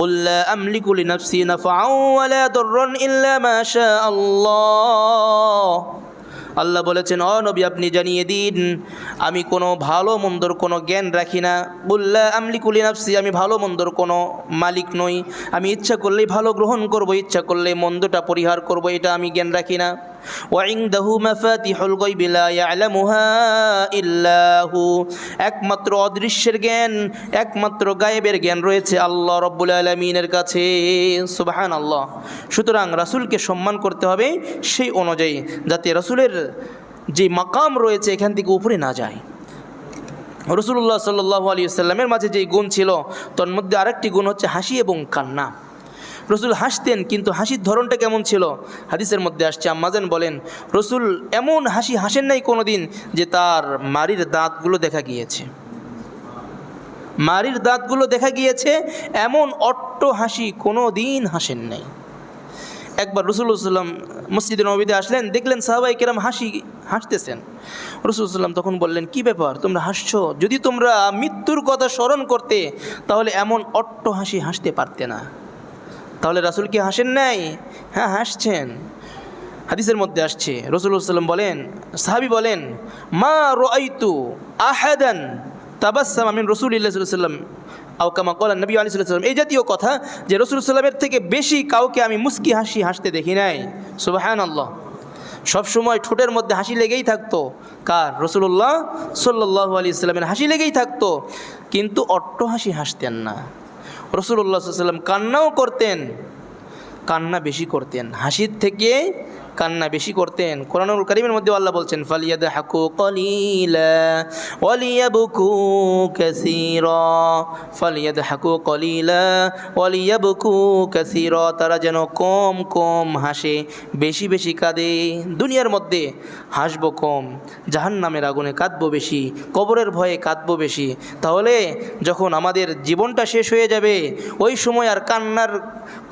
A: قل لا أملك لنفسي نفعا ولا ضرا إلا ما شاء الله। আল্লাহ বলেছেন, ও নবী আপনি জানিয়ে দিন আমি কোনো ভালো মন্দর কোনো জ্ঞান রাখি না। বুল্লা আমলিকু লিনাফসি, আমি ভালো মন্দর কোনো মালিক নই। আমি ইচ্ছা করলেই ভালো গ্রহণ করব, ইচ্ছা করলে মন্দটা পরিহার করব, এটা আমি জ্ঞান রাখি না। ওয়াইনদাহু মাফাতিহুল গায়বি লা ইয়ালামুহা ইল্লা হু, একমাত্র অদৃশ্যের জ্ঞান, একমাত্র গায়েবের জ্ঞান রয়েছে আল্লাহ রাব্বুল আলামিনের কাছে। সুবহানাল্লাহ। সুতরাং রাসূলকে সম্মান করতে হবে সেই অনুযায়ী, যাতে রাসূলের যে মাকাম রয়েছে এখান থেকে উপরে না যায়। রাসূলুল্লাহ সাল্লাল্লাহু আলাইহি ওয়াসাল্লামের মাঝে যেই গুণ ছিল, তার মধ্যে আরেকটি গুণ হচ্ছে হাসি এবং কান্না। রসুল হাসতেন, কিন্তু হাসির ধরনটা কেমন ছিল? হাদিসের মধ্যে আসছে, আম্মাজান বলেন রসুল এমন হাসি হাসেন নাই কোনো দিন যে তার মারির দাঁতগুলো দেখা গিয়েছে। মারির দাঁতগুলো দেখা গিয়েছে এমন অট্ট হাসি কোনো দিন হাসেন নাই। একবার রাসূলুল্লাহ সাল্লাল্লাহু আলাইহি ওয়াসাল্লাম মসজিদে নববীতে আসলেন, দেখলেন সাহাবায়ে কেরাম হাসতেছেন। রাসূলুল্লাহ সাল্লাল্লাহু আলাইহি ওয়াসাল্লাম তখন বললেন, কি ব্যাপার তোমরা হাসছো? যদি তোমরা মৃত্যুর কথা স্মরণ করতে তাহলে এমন অট্ট হাসি হাসতে পারতে না। তাহলে রাসূল কি হাসেন নাই? হ্যাঁ, হাসছেন। হাদিসের মধ্যে আসছে, রাসূলুল্লাহ সাল্লাল্লাহু আলাইহি ওয়াসাল্লাম বলেন, সাহাবী বলেন, মা রাআইতু আহাদান তাবাসসামা মিন রাসূলিল্লাহি সাল্লাল্লাহু আলাইহি ওয়াসাল্লাম আও কামা ক্বালা নবী আলাইহিস সালাম। এই জাতীয় কথা যে রাসূলুল্লাহ সাল্লাল্লাহু আলাইহি ওয়াসাল্লামের থেকে বেশি কাউকে আমি মুস্কি হাসি হাসতে দেখি নাই। সুবহানাল্লাহ। সবসময় ঠোঁটের মধ্যে হাসি লেগেই থাকতো। কার? রাসূলুল্লাহ সাল্লাল্লাহু আলাইহি ওয়াসাল্লামের হাসি লেগেই থাকতো, কিন্তু অট্ট হাসি হাসতেন না। রাসূলুল্লাহ সাল্লাল্লাহু আলাইহি ওয়াসাল্লাম কান্নাও করতেন, কান্না বেশি করতেন, হাসির থেকে কান্না বেশি করতেন। কোরআনুল কারীমের মধ্যে আল্লাহ বলছেন ফালিয়াদহাকু কলিলা ওয়ালিয়াবকু কাসীরা, ফালিয়াদহাকু কলিলা ওয়ালিয়াবকু কাসীরা, তারা যেন কম কম হাসে, বেশি বেশি কাঁদে। দুনিয়ার মধ্যে হাসবো কম, জাহান্নামের আগুনে কাঁদবো বেশি, কবরের ভয়ে কাঁদবো বেশি। তাহলে যখন আমাদের জীবনটা শেষ হয়ে যাবে ওই সময় আর কান্নার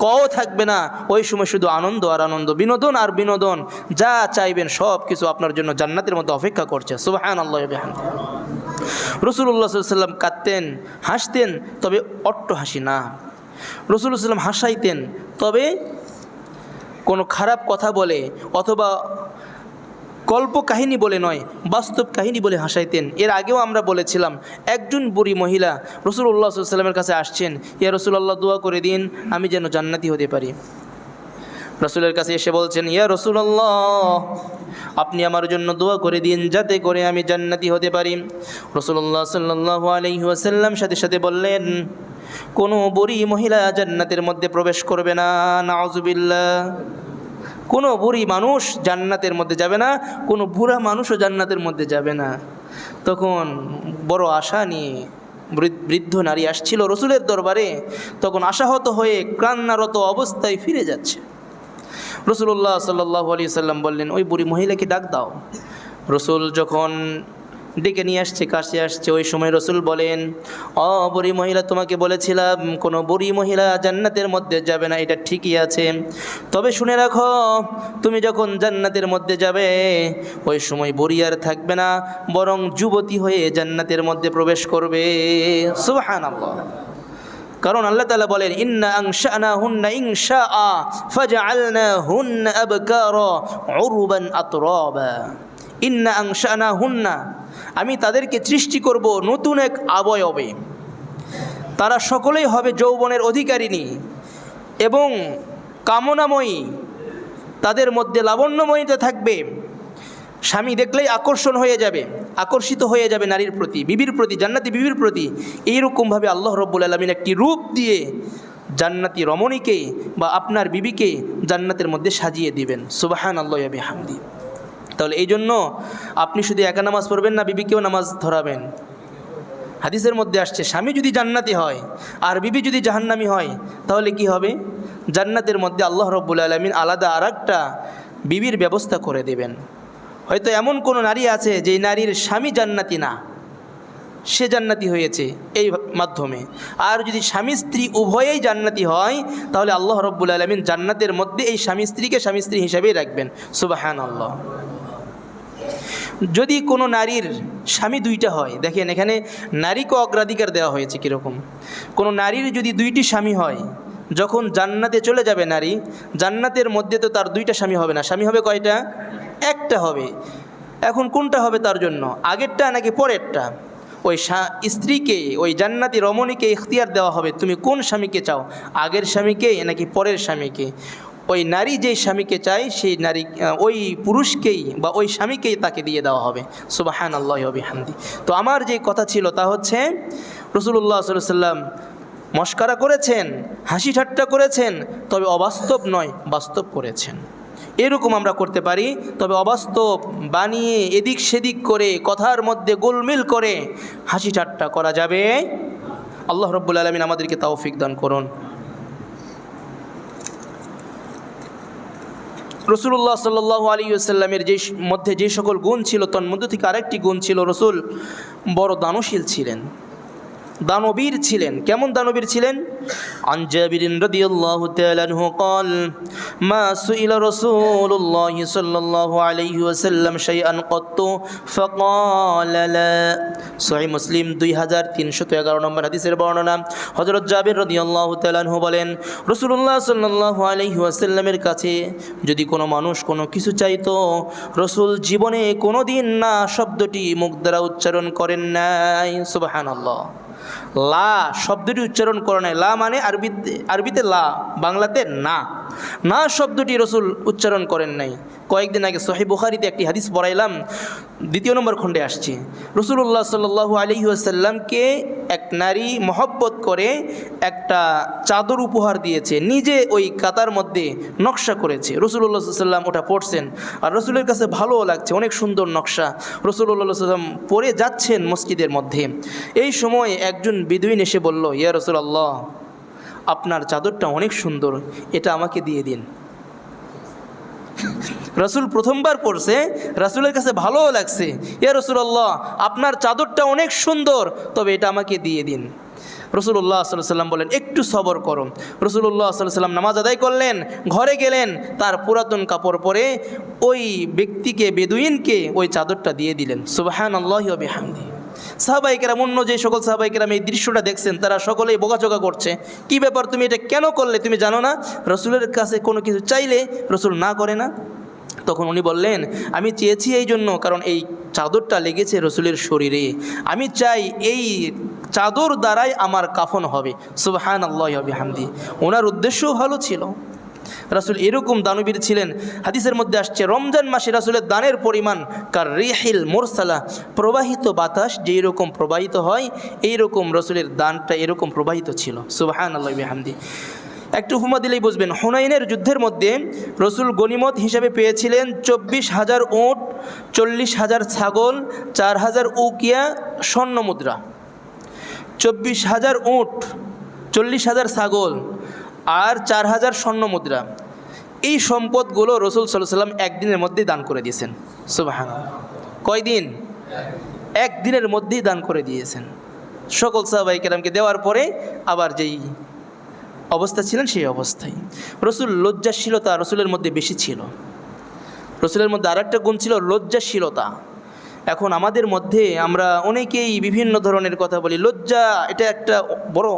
A: কও থাকবে না, ওই সময় শুধু আনন্দ আর আনন্দ, বিনোদন আর বিনোদন, যা চাইবেন সব কিছু আপনার জন্য জান্নাতের মধ্যে অপেক্ষা করছে। সুবহানাল্লাহ ওয়া বিহামদিহি। রাসূলুল্লাহ সাল্লাল্লাহু আলাইহি ওয়াসাল্লাম কাঁদতেন, হাসতেন, তবে অট্ট হাসি না। রাসূলুল্লাহ সাল্লাল্লাহু আলাইহি ওয়াসাল্লাম হাসাইতেন, তবে কোনো খারাপ কথা বলে অথবা গল্প কাহিনী বলে নয়, বাস্তব কাহিনী বলে হাসাইতেন। এর আগেও আমরা বলেছিলাম, একজন বুড়ি মহিলা রাসূলুল্লাহ সাল্লাল্লাহু আলাইহি ওয়াসাল্লামের কাছে আসছেন, ইয়া রাসূলুল্লাহ দোয়া করে দিন আমি যেন জান্নাতি হতে পারি। রাসূলের কাছে এসে বলছেন, ইয়া রাসূলুল্লাহ আপনি আমার জন্য দোয়া করে দিন যাতে করে আমি জান্নাতি হতে পারি। রাসূলুল্লাহ সাল্লাল্লাহু আলাইহি ওয়াসাল্লাম সাথে সাথে বললেন, কোনো বুড়ি মহিলা জান্নাতের মধ্যে প্রবেশ করবে না, নাউযুবিল্লাহ। কোনো বুড়ি মানুষ জান্নাতের মধ্যে যাবে না, কোনো বুড়া মানুষও জান্নাতের মধ্যে যাবে না। তখন বড় আশা নিয়ে বৃদ্ধ নারী আসছিল রসুলের দরবারে, তখন আশাহত হয়ে কান্নারত অবস্থায় ফিরে যাচ্ছে। রাসূলুল্লাহ সাল্লাল্লাহু আলাইহি ওয়াসাল্লাম বললেন, ওই বুড়ি মহিলাকে ডাক দাও। রসুল যখন ডেকে নিয়ে আসছে, কাছে আসছে, ওই সময় রসুল বলেন, ও বুড়ি মহিলা, তোমাকে বলেছিলাম কোনো বুড়ি মহিলা জান্নাতের মধ্যে যাবে না, এটা ঠিকই আছে, তবে শুনে রাখো তুমি যখন জান্নাতের মধ্যে যাবে ওই সময় বুড়ি আর থাকবে না, বরং যুবতী হয়ে জান্নাতের মধ্যে প্রবেশ করবে। সুবহানাল্লাহ। কারণ আল্লাহ তাআলা বলেন, ইন্না আনশানাহুন্না ইনশাআ ফাজআলনাহুন্না আবকারা উরবান আতরাবা। ইন্না আনশানাহুন্না, আমি তাদেরকে সৃষ্টি করব নতুন এক আবয়বে, তারা সকলেই হবে যৌবনের অধিকারিণী এবং কামনাময়ী, তাদের মধ্যে লাবণ্যময়ীতা থাকবে। স্বামী দেখলেই আকর্ষিত হয়ে যাবে নারীর প্রতি, বিবির প্রতি, জান্নাতি বিবির প্রতি। এইরকমভাবে আল্লাহ রব্বুল আলামিন একটি রূপ দিয়ে জান্নাতি রমণীকে বা আপনার বিবিকে জান্নাতের মধ্যে সাজিয়ে দিবেন। সুবহানাল্লাহ ওয়া বিহামদিহি। তাহলে এই জন্য আপনি শুধু একা নামাজ পড়বেন না, বিবিকেও নামাজ ধরাবেন। হাদিসের মধ্যে আসছে, স্বামী যদি জান্নাতি হয় আর বিবি যদি জাহান্নামী হয় তাহলে কি হবে? জান্নাতের মধ্যে আল্লাহ রব্বুল আলামিন আলাদা আরেকটা বিবির ব্যবস্থা করে দেবেন। হয়তো এমন কোনো নারী আছে যেই নারীর স্বামী জান্নাতি না, সে জান্নাতি হয়েছে এই মাধ্যমে। আর যদি স্বামী স্ত্রী উভয়েই জান্নাতি হয় তাহলে আল্লাহ রব্বুল আলামিন জান্নাতের মধ্যে এই স্বামী স্ত্রীকে স্বামী স্ত্রী হিসাবেই রাখবেন। সুবহানাল্লাহ। যদি কোনো নারীর স্বামী দুইটা হয়, দেখেন এখানে নারীকে অগ্রাধিকার দেওয়া হয়েছে কীরকম। কোনো নারীর যদি দুইটি স্বামী হয়, যখন জান্নাতে চলে যাবে নারী, জান্নাতের মধ্যে তো তার দুইটা স্বামী হবে না, স্বামী হবে কয়টা? একটা হবে। এখন কোনটা হবে তার জন্য, আগেরটা নাকি পরেরটা? ওই স্ত্রীকে, ওই জান্নাতি রমণীকে ইখতিয়ার দেওয়া হবে, তুমি কোন স্বামীকে চাও, আগের স্বামীকে নাকি পরের স্বামীকে। ওই নারী যেই স্বামীকে চায় সেই নারী, ওই পুরুষকেই বা ওই স্বামীকেই তাকে দিয়ে দেওয়া হবে। সুবহানাল্লাহ ওয়া বিহামদিহি। তো আমার যে কথা ছিল তা হচ্ছে, রাসূলুল্লাহ সাল্লাল্লাহু আলাইহি ওয়াসাল্লাম মশকরা করেছেন, হাসি ঠাট্টা করেছেন, তবে অবাস্তব নয়, বাস্তব করেছেন। এরকম আমরা করতে পারি, তবে অবাস্তব বানিয়ে এদিক সেদিক করে কথার মধ্যে গোলমিল করে হাসি ঠাট্টা করা যাবে। আল্লাহ রব্বুল আলামিন আমাদেরকে তৌফিক দান করুন। রাসূলুল্লাহ সাল্লাল্লাহু আলাইহি ওয়াসাল্লামের মধ্যে যে সকল গুণ ছিল, তার মধ্য থেকে আরেকটি গুণ ছিল, রসুল বড় দানশীল ছিলেন, দানবীর ছিলেন। কেমন দানবীর ছিলেন? আন জাবিরিন রাদিয়াল্লাহু তাআলা আনহু قال ما سئل رسول الله صلى الله عليه وسلم شيئا قط فقال لا। সহিহ মুসলিম 2311 নম্বর হাদিসের বর্ণনা। হযরত জাবির রাদিয়াল্লাহু তাআলা আনহু বলেন, রাসূলুল্লাহ সাল্লাল্লাহু আলাইহি ওয়াসাল্লামের কাছে যদি কোনো মানুষ কোনো কিছু চাইতো, রাসূল জীবনে কোনোদিন না শব্দটি মুখ দ্বারা উচ্চারণ করেন নাই। সুবহানাল্লাহ। লা শব্দটি উচ্চারণ করে নাই। লা মানে আরবিতে লা, বাংলাতে না। না শব্দটি রসুল উচ্চারণ করেন নাই। কয়েকদিন আগে সহিহ বুখারীতে একটি হাদিস পড়াইলাম, 2 নম্বর খণ্ডে আসছে। রাসূলুল্লাহ সাল্লাল্লাহু আলাইহি ওয়াসাল্লামকে এক নারী মহব্বত করে একটা চাদর উপহার দিয়েছে, নিজে ওই কাতার মধ্যে নকশা করেছে। রাসূলুল্লাহ সাল্লাল্লাহু আলাইহি ওয়াসাল্লাম ওটা পড়ছেন, আর রসুলের কাছে ভালোও লাগছে, অনেক সুন্দর নকশা। রাসূলুল্লাহ সাল্লাল্লাহু আলাইহি ওয়াসাল্লাম পরে যাচ্ছেন মসজিদের মধ্যে। এই সময় একজন বেদুইন এসে বলল, ইয়া রাসূলুল্লাহ, আপনার চাদরটা অনেক সুন্দর, এটা আমাকে দিয়ে দিন। রাসূল প্রথমবার পড়ছে, রাসূলের কাছে ভালোও লাগছে, ইয়া রাসূলুল্লাহ, আপনার চাদরটা অনেক সুন্দর, তবে এটা আমাকে দিয়ে দিন। রাসূলুল্লাহ সাল্লাল্লাহু আলাইহি ওয়াসাল্লাম বলেন, একটু সবর করো। রাসূলুল্লাহ সাল্লাল্লাহু আলাইহি ওয়াসাল্লাম নামাজ আদায় করলেন, ঘরে গেলেন, তার পুরাতন কাপড় পরে ওই ব্যক্তিকে, বেদুইনকে ওই চাদরটা দিয়ে দিলেন। সুবহানাল্লাহি ওয়া বিহামদিহি। সাহাবায়ে কেরাম, অন্য যে সকল সাহাবায়ে কেরাম এই দৃশ্যটা দেখছেন, তারা সকলেই বকাঝকা করছে, কি ব্যাপার, তুমি এটা কেন করলে, তুমি জানো না রসুলের কাছে কোনো কিছু চাইলে রসুল না করে না? তখন উনি বললেন, আমি চেয়েছি এই জন্য, কারণ এই চাদরটা লেগেছে রসুলের শরীরে, আমি চাই এই চাদর দ্বারাই আমার কাফন হবে। সুবহানাল্লাহি ওয়া বিহামদিহি। ওনার উদ্দেশ্যও ভালো ছিল। রাসূল এরকম দানবীর ছিলেন। হাদিসের মধ্যে আসছে, রমজান মাসে রাসূলের দানের পরিমাণ কার রিহিল মুরসালা, প্রবাহিত বাতাস যেই রকম প্রবাহিত হয়, এই রকম রাসূলের দানটা এরকম প্রবাহিত ছিল। সুবহানাল্লাহি ওয়া বিহামদিহি। একটু উপমা দিলেই বুঝবেন। হুনাইনের যুদ্ধের মধ্যে রসুল গনিমত হিসাবে পেয়েছিলেন 24,000 উট, 40,000 ছাগল, 4,000 উকিয়া স্বর্ণ মুদ্রা। 24,000 উট, 40,000 ছাগল আর 4,000 স্বর্ণ মুদ্রা। এই সম্পদগুলো রসুল সাল্লাল্লাহু আলাইহি ওয়াসাল্লাম একদিনের মধ্যেই দান করে দিয়েছেন। সুবহানাল্লাহ। কয়দিন? একদিনের মধ্যেই দান করে দিয়েছেন। সকল সাহাবায়ে কেরামকে দেওয়ার পরে আবার যেই অবস্থা ছিলেন সেই অবস্থায়। রসুল লজ্জাশীলতা রসুলের মধ্যে বেশি ছিল। রসুলের মধ্যে আরেকটা গুণ ছিল লজ্জাশীলতা। এখন আমাদের মধ্যে আমরা অনেকেই বিভিন্ন ধরনের কথা বলি। লজ্জা এটা একটা বড়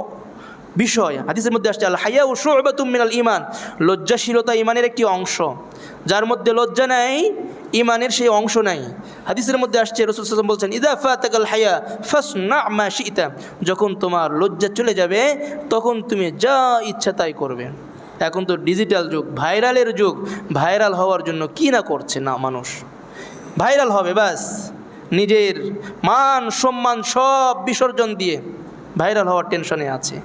A: বিষয়। হাদিসের মধ্যে আসছে, আল হায়াউ শু'বাতুম মিনাল ঈমান, লজ্জাশীলতা ঈমানের একটি অংশ। যার মধ্যে লজ্জা নাই, ঈমানের সেই অংশ নাই। হাদিসের মধ্যে আসছে, রাসূল সাল্লাল্লাহু আলাইহি ওয়াসাল্লাম বলছেন, ইযা ফাতাকাল হায়া ফাসনা মা শি'তা, যখন তোমার লজ্জা চলে যাবে তখন তুমি যা ইচ্ছা তাই করবে। এখন তো ডিজিটাল যুগ, ভাইরালের যুগ। ভাইরাল হওয়ার জন্য কি না করছে না মানুষ। ভাইরাল হবে ব্যাস, নিজের মান সম্মান সব বিসর্জন দিয়ে ভাইরাল হওয়ার টেনশনে আছে।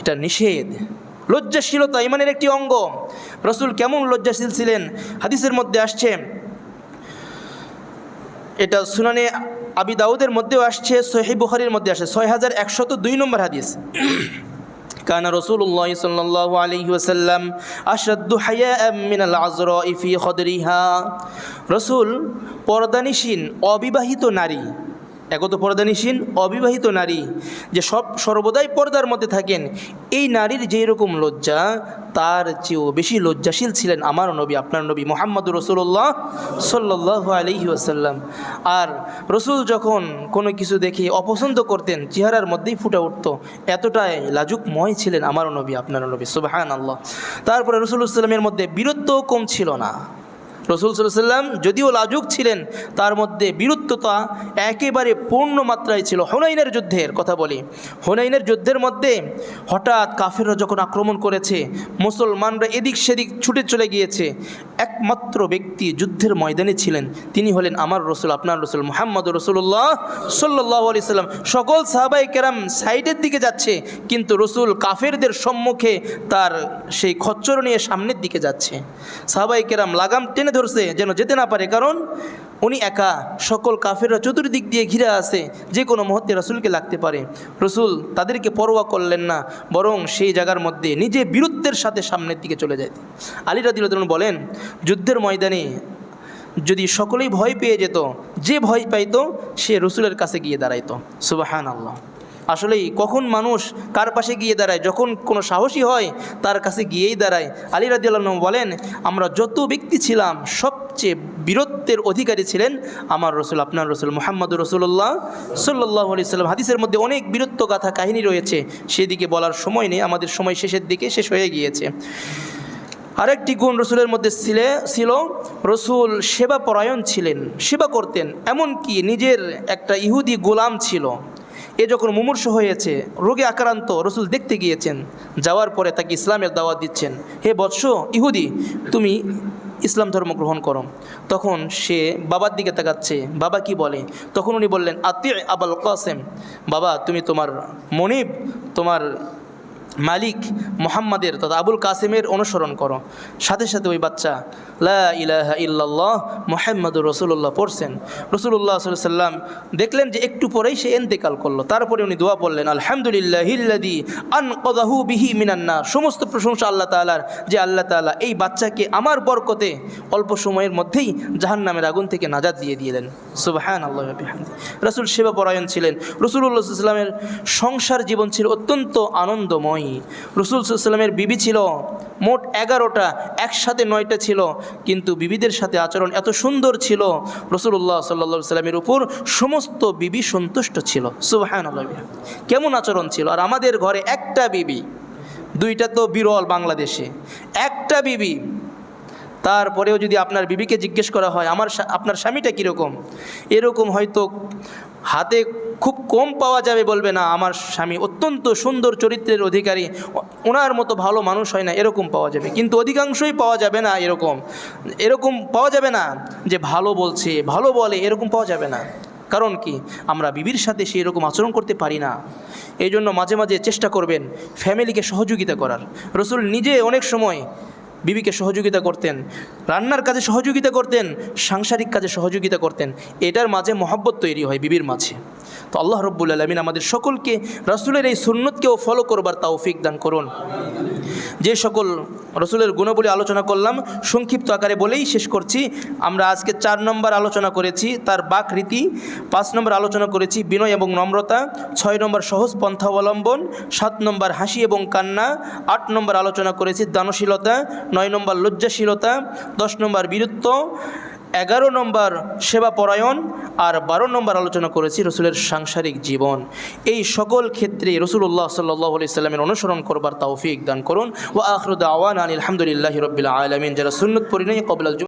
A: এটা নিষেধ। লজ্জাশীলতা ঈমানের একটি অঙ্গ। রসুল কেমন লজ্জাশীল ছিলেন? হাদিসের মধ্যে আসছে, এটা সুনানে আবি দাউদের মধ্যেও আসছে, সহিহ বুখারীর মধ্যে আসছে, 6102 নম্বর হাদিস। কানা রাসূলুল্লাহ সাল্লাল্লাহু আলাইহি ওয়াসাল্লাম আশাদ্দু হায়াআম মিনাল আযরা'i ফি খদরিহা। রসুল পর্দানিসীন অবিবাহিত নারী, একত পর্দানিসীন অবিবাহিত নারী যে সর্বদাই পর্দার মধ্যে থাকেন, এই নারীর যেই রকম লজ্জা, তার চেয়েও বেশি লজ্জাশীল ছিলেন আমার নবী, আপনার নবী মুহাম্মদুর রাসূলুল্লাহ সাল্লাল্লাহু আলাইহি ওয়াসাল্লাম। আর রসুল যখন কোনো কিছু দেখে অপছন্দ করতেন, চেহারার মধ্যেই ফুটে উঠত, এতটাই লাজুকময় ছিলেন আমার নবী, আপনার নবী। সুবহানাল্লাহ। তারপরে রাসূলুল্লাহ সাল্লাল্লাহু আলাইহি ওয়াসাল্লামের মধ্যে বীরত্বও কম ছিল না। রাসূল সাল্লাল্লাহু আলাইহি ওয়াসাল্লাম যদিও লাজুক ছিলেন, তার মধ্যে বীরত্বতা একেবারে পূর্ণ মাত্রায় ছিল। হুনাইনের যুদ্ধের কথা বলি। হুনাইনের যুদ্ধের মধ্যে হঠাৎ কাফেররা যখন আক্রমণ করেছে, মুসলমানরা এদিক সেদিক ছুটে চলে গিয়েছে, একমাত্র ব্যক্তি যুদ্ধের ময়দানে ছিলেন, তিনি হলেন আমার রসুল, আপনার রসুল মুহাম্মদুর রাসূলুল্লাহ সাল্লাল্লাহু আলাইহি ওয়াসাল্লাম। সকল সাহাবায়ে কেরাম সাইডের দিকে যাচ্ছে, কিন্তু রসুল কাফেরদের সম্মুখে তার সেই খচ্চর নিয়ে সামনের দিকে যাচ্ছে। সাহাবায়ে কেরাম লাগাম টেনে ধরছে যেন যেতে না পারে, কারণ উনি একা, সকল কাফেররা চতুর্দিক দিয়ে ঘিরে আছে, যে কোনো মুহূর্তে রসুলকে লাগতে পারে। রসুল তাদেরকে পরোয়া করলেন না, বরং সেই জায়গার মধ্যে নিজে বীরত্বের সাথে সামনের দিকে চলে যায়। আলী রাদিয়াল্লাহু আনহু বলেন, যুদ্ধের ময়দানে যদি সকলেই ভয় পেয়ে যেত, যে ভয় পাইতো সে রসুলের কাছে গিয়ে দাঁড়াইতো। সুবহানাল্লাহ। আসলেই কখন মানুষ কার পাশে গিয়ে দাঁড়ায়? যখন কোনো সাহসী হয় তার কাছে গিয়েই দাঁড়ায়। আলী রাদিয়াল্লাহু আনহু বলেন, আমরা যত ব্যক্তি ছিলাম সবচেয়ে বীরত্বের অধিকারী ছিলেন আমার রসুল, আপনার রসুল মুহাম্মদুর রাসূলুল্লাহ সাল্লাল্লাহু আলাইহি ওয়াসাল্লাম। হাদিসের মধ্যে অনেক বীরত্ব গাথা কাহিনী রয়েছে, সেদিকে বলার সময় নেই, আমাদের সময় শেষের দিকে শেষ হয়ে গিয়েছে। আরেকটি গুণ রসুলের মধ্যে ছিল, রসুল সেবা পরায়ণ ছিলেন, সেবা করতেন। এমনকি নিজের একটা ইহুদি গোলাম ছিল, এ যখন মুমূর্ষু হয়েছে, রোগে আক্রান্ত, রসুল দেখতে গিয়েছেন, যাওয়ার পরে তাকে ইসলামের দাওয়াত দিচ্ছেন। হে বৎস ইহুদি, তুমি ইসলাম ধর্ম গ্রহণ করো। তখন সে বাবার দিকে তাকাচ্ছে, বাবা কি বলে? তখন উনি বললেন, আতি আবুল কাসেম, বাবা তুমি তোমার মনিব, তোমার মালিক মুহাম্মাদের তথা আবুল কাসেমের অনুসরণ করো। সাথে সাথে ওই বাচ্চা লা ইলাহা ইল্লাল্লাহ মুহাম্মাদুর রাসূলুল্লাহ পড়ছেন। রাসূলুল্লাহ সাল্লাল্লাহু আলাইহি সাল্লাম দেখলেন যে একটু পরেই সে ইন্তেকাল করলো। তারপরে উনি দোয়া পড়লেন, আলহামদুলিল্লাহিল্লাযী আনকাযাহু বিহি মিনান নার। সমস্ত প্রশংসা আল্লাহ তাআলার, যে আল্লাহ তাআলা এই বাচ্চাকে আমার বরকতে অল্প সময়ের মধ্যেই জাহান্নামের আগুন থেকে নাজাত দিয়ে দিলেন। সুবহানাল্লাহি ওয়া বিহামদিহি। রাসূল সেবা পরায়ণ ছিলেন। রাসূলুল্লাহ সাল্লাল্লাহু আলাইহি সাল্লামের সংসার জীবন ছিল অত্যন্ত আনন্দময়। রাসূল সাল্লাল্লাহু আলাইহি সাল্লামের বিবি ছিল মোট ১১টা, একসাথে ৯টা ছিল, কিন্তু বিবিদের সাথে আচরণ এত সুন্দর ছিল, রাসূলুল্লাহ সাল্লাল্লাহু আলাইহি সাল্লামের উপর সমস্ত বিবি সন্তুষ্ট ছিল। সুবহানাল্লাহ, কেমন আচরণ ছিল! আর আমাদের ঘরে একটা বিবি, 2টা তো বিরল বাংলাদেশে, একটা বিবি। তারপরেও যদি আপনার বিবিকে জিজ্ঞেস করা হয় আপনার স্বামীটা কীরকম, এরকম হয়তো হাতে খুব কম পাওয়া যাবে। বলবে না, আমার স্বামী অত্যন্ত সুন্দর চরিত্রের অধিকারী, ওনার মতো ভালো মানুষ হয় না, এরকম পাওয়া যাবে। কিন্তু অধিকাংশই পাওয়া যাবে না এরকম পাওয়া যাবে না যে ভালো বলছে, ভালো বলে, এরকম পাওয়া যাবে না। কারণ কি? আমরা বিবির সাথে সেই রকম আচরণ করতে পারি না। এই জন্য মাঝে মাঝে চেষ্টা করবেন ফ্যামিলিকে সহযোগিতা করার। রাসূল নিজে অনেক সময় বিবিকে সহযোগিতা করতেন, রান্নার কাজে সহযোগিতা করতেন, সাংসারিক কাজে সহযোগিতা করতেন। এটার মাঝে মহব্বত তৈরি হয় বিবির মাঝে। তো আল্লাহ রাব্বুল আলামিন আমাদের সকলকে রাসূলের এই সুন্নতকেও ফলো করবার তৌফিক দান করুন। যে সকল রাসূলের গুণাবলী আলোচনা করলাম, সংক্ষিপ্ত আকারে বলেই শেষ করছি। আমরা আজকে 4 নম্বর আলোচনা করেছি তার বাক রীতি, 5 নম্বর আলোচনা করেছি বিনয় এবং নম্রতা, 6 নম্বর সহজ পন্থা অবলম্বন, 7 নম্বর হাসি এবং কান্না, 8 নম্বর আলোচনা করেছি দানশীলতা, 9 নম্বর লজ্জাশীলতা, 10 নম্বর বীরত্ব, 11 নম্বর সেবা পরায়ণ, আর 12 নম্বর আলোচনা করেছি রসুলের সাংসারিক জীবন। এই সকল ক্ষেত্রে রাসূলুল্লাহ সাল্লাল্লাহু আলাইহি সাল্লামের অনুসরণ করবার তৌফিক দান করুন। ওয়া আখিরু দাওয়ানা আলহামদুলিল্লাহি রাব্বিল আলামিন। যারা সুন্নাত পড়ি নাই ক্বাবলা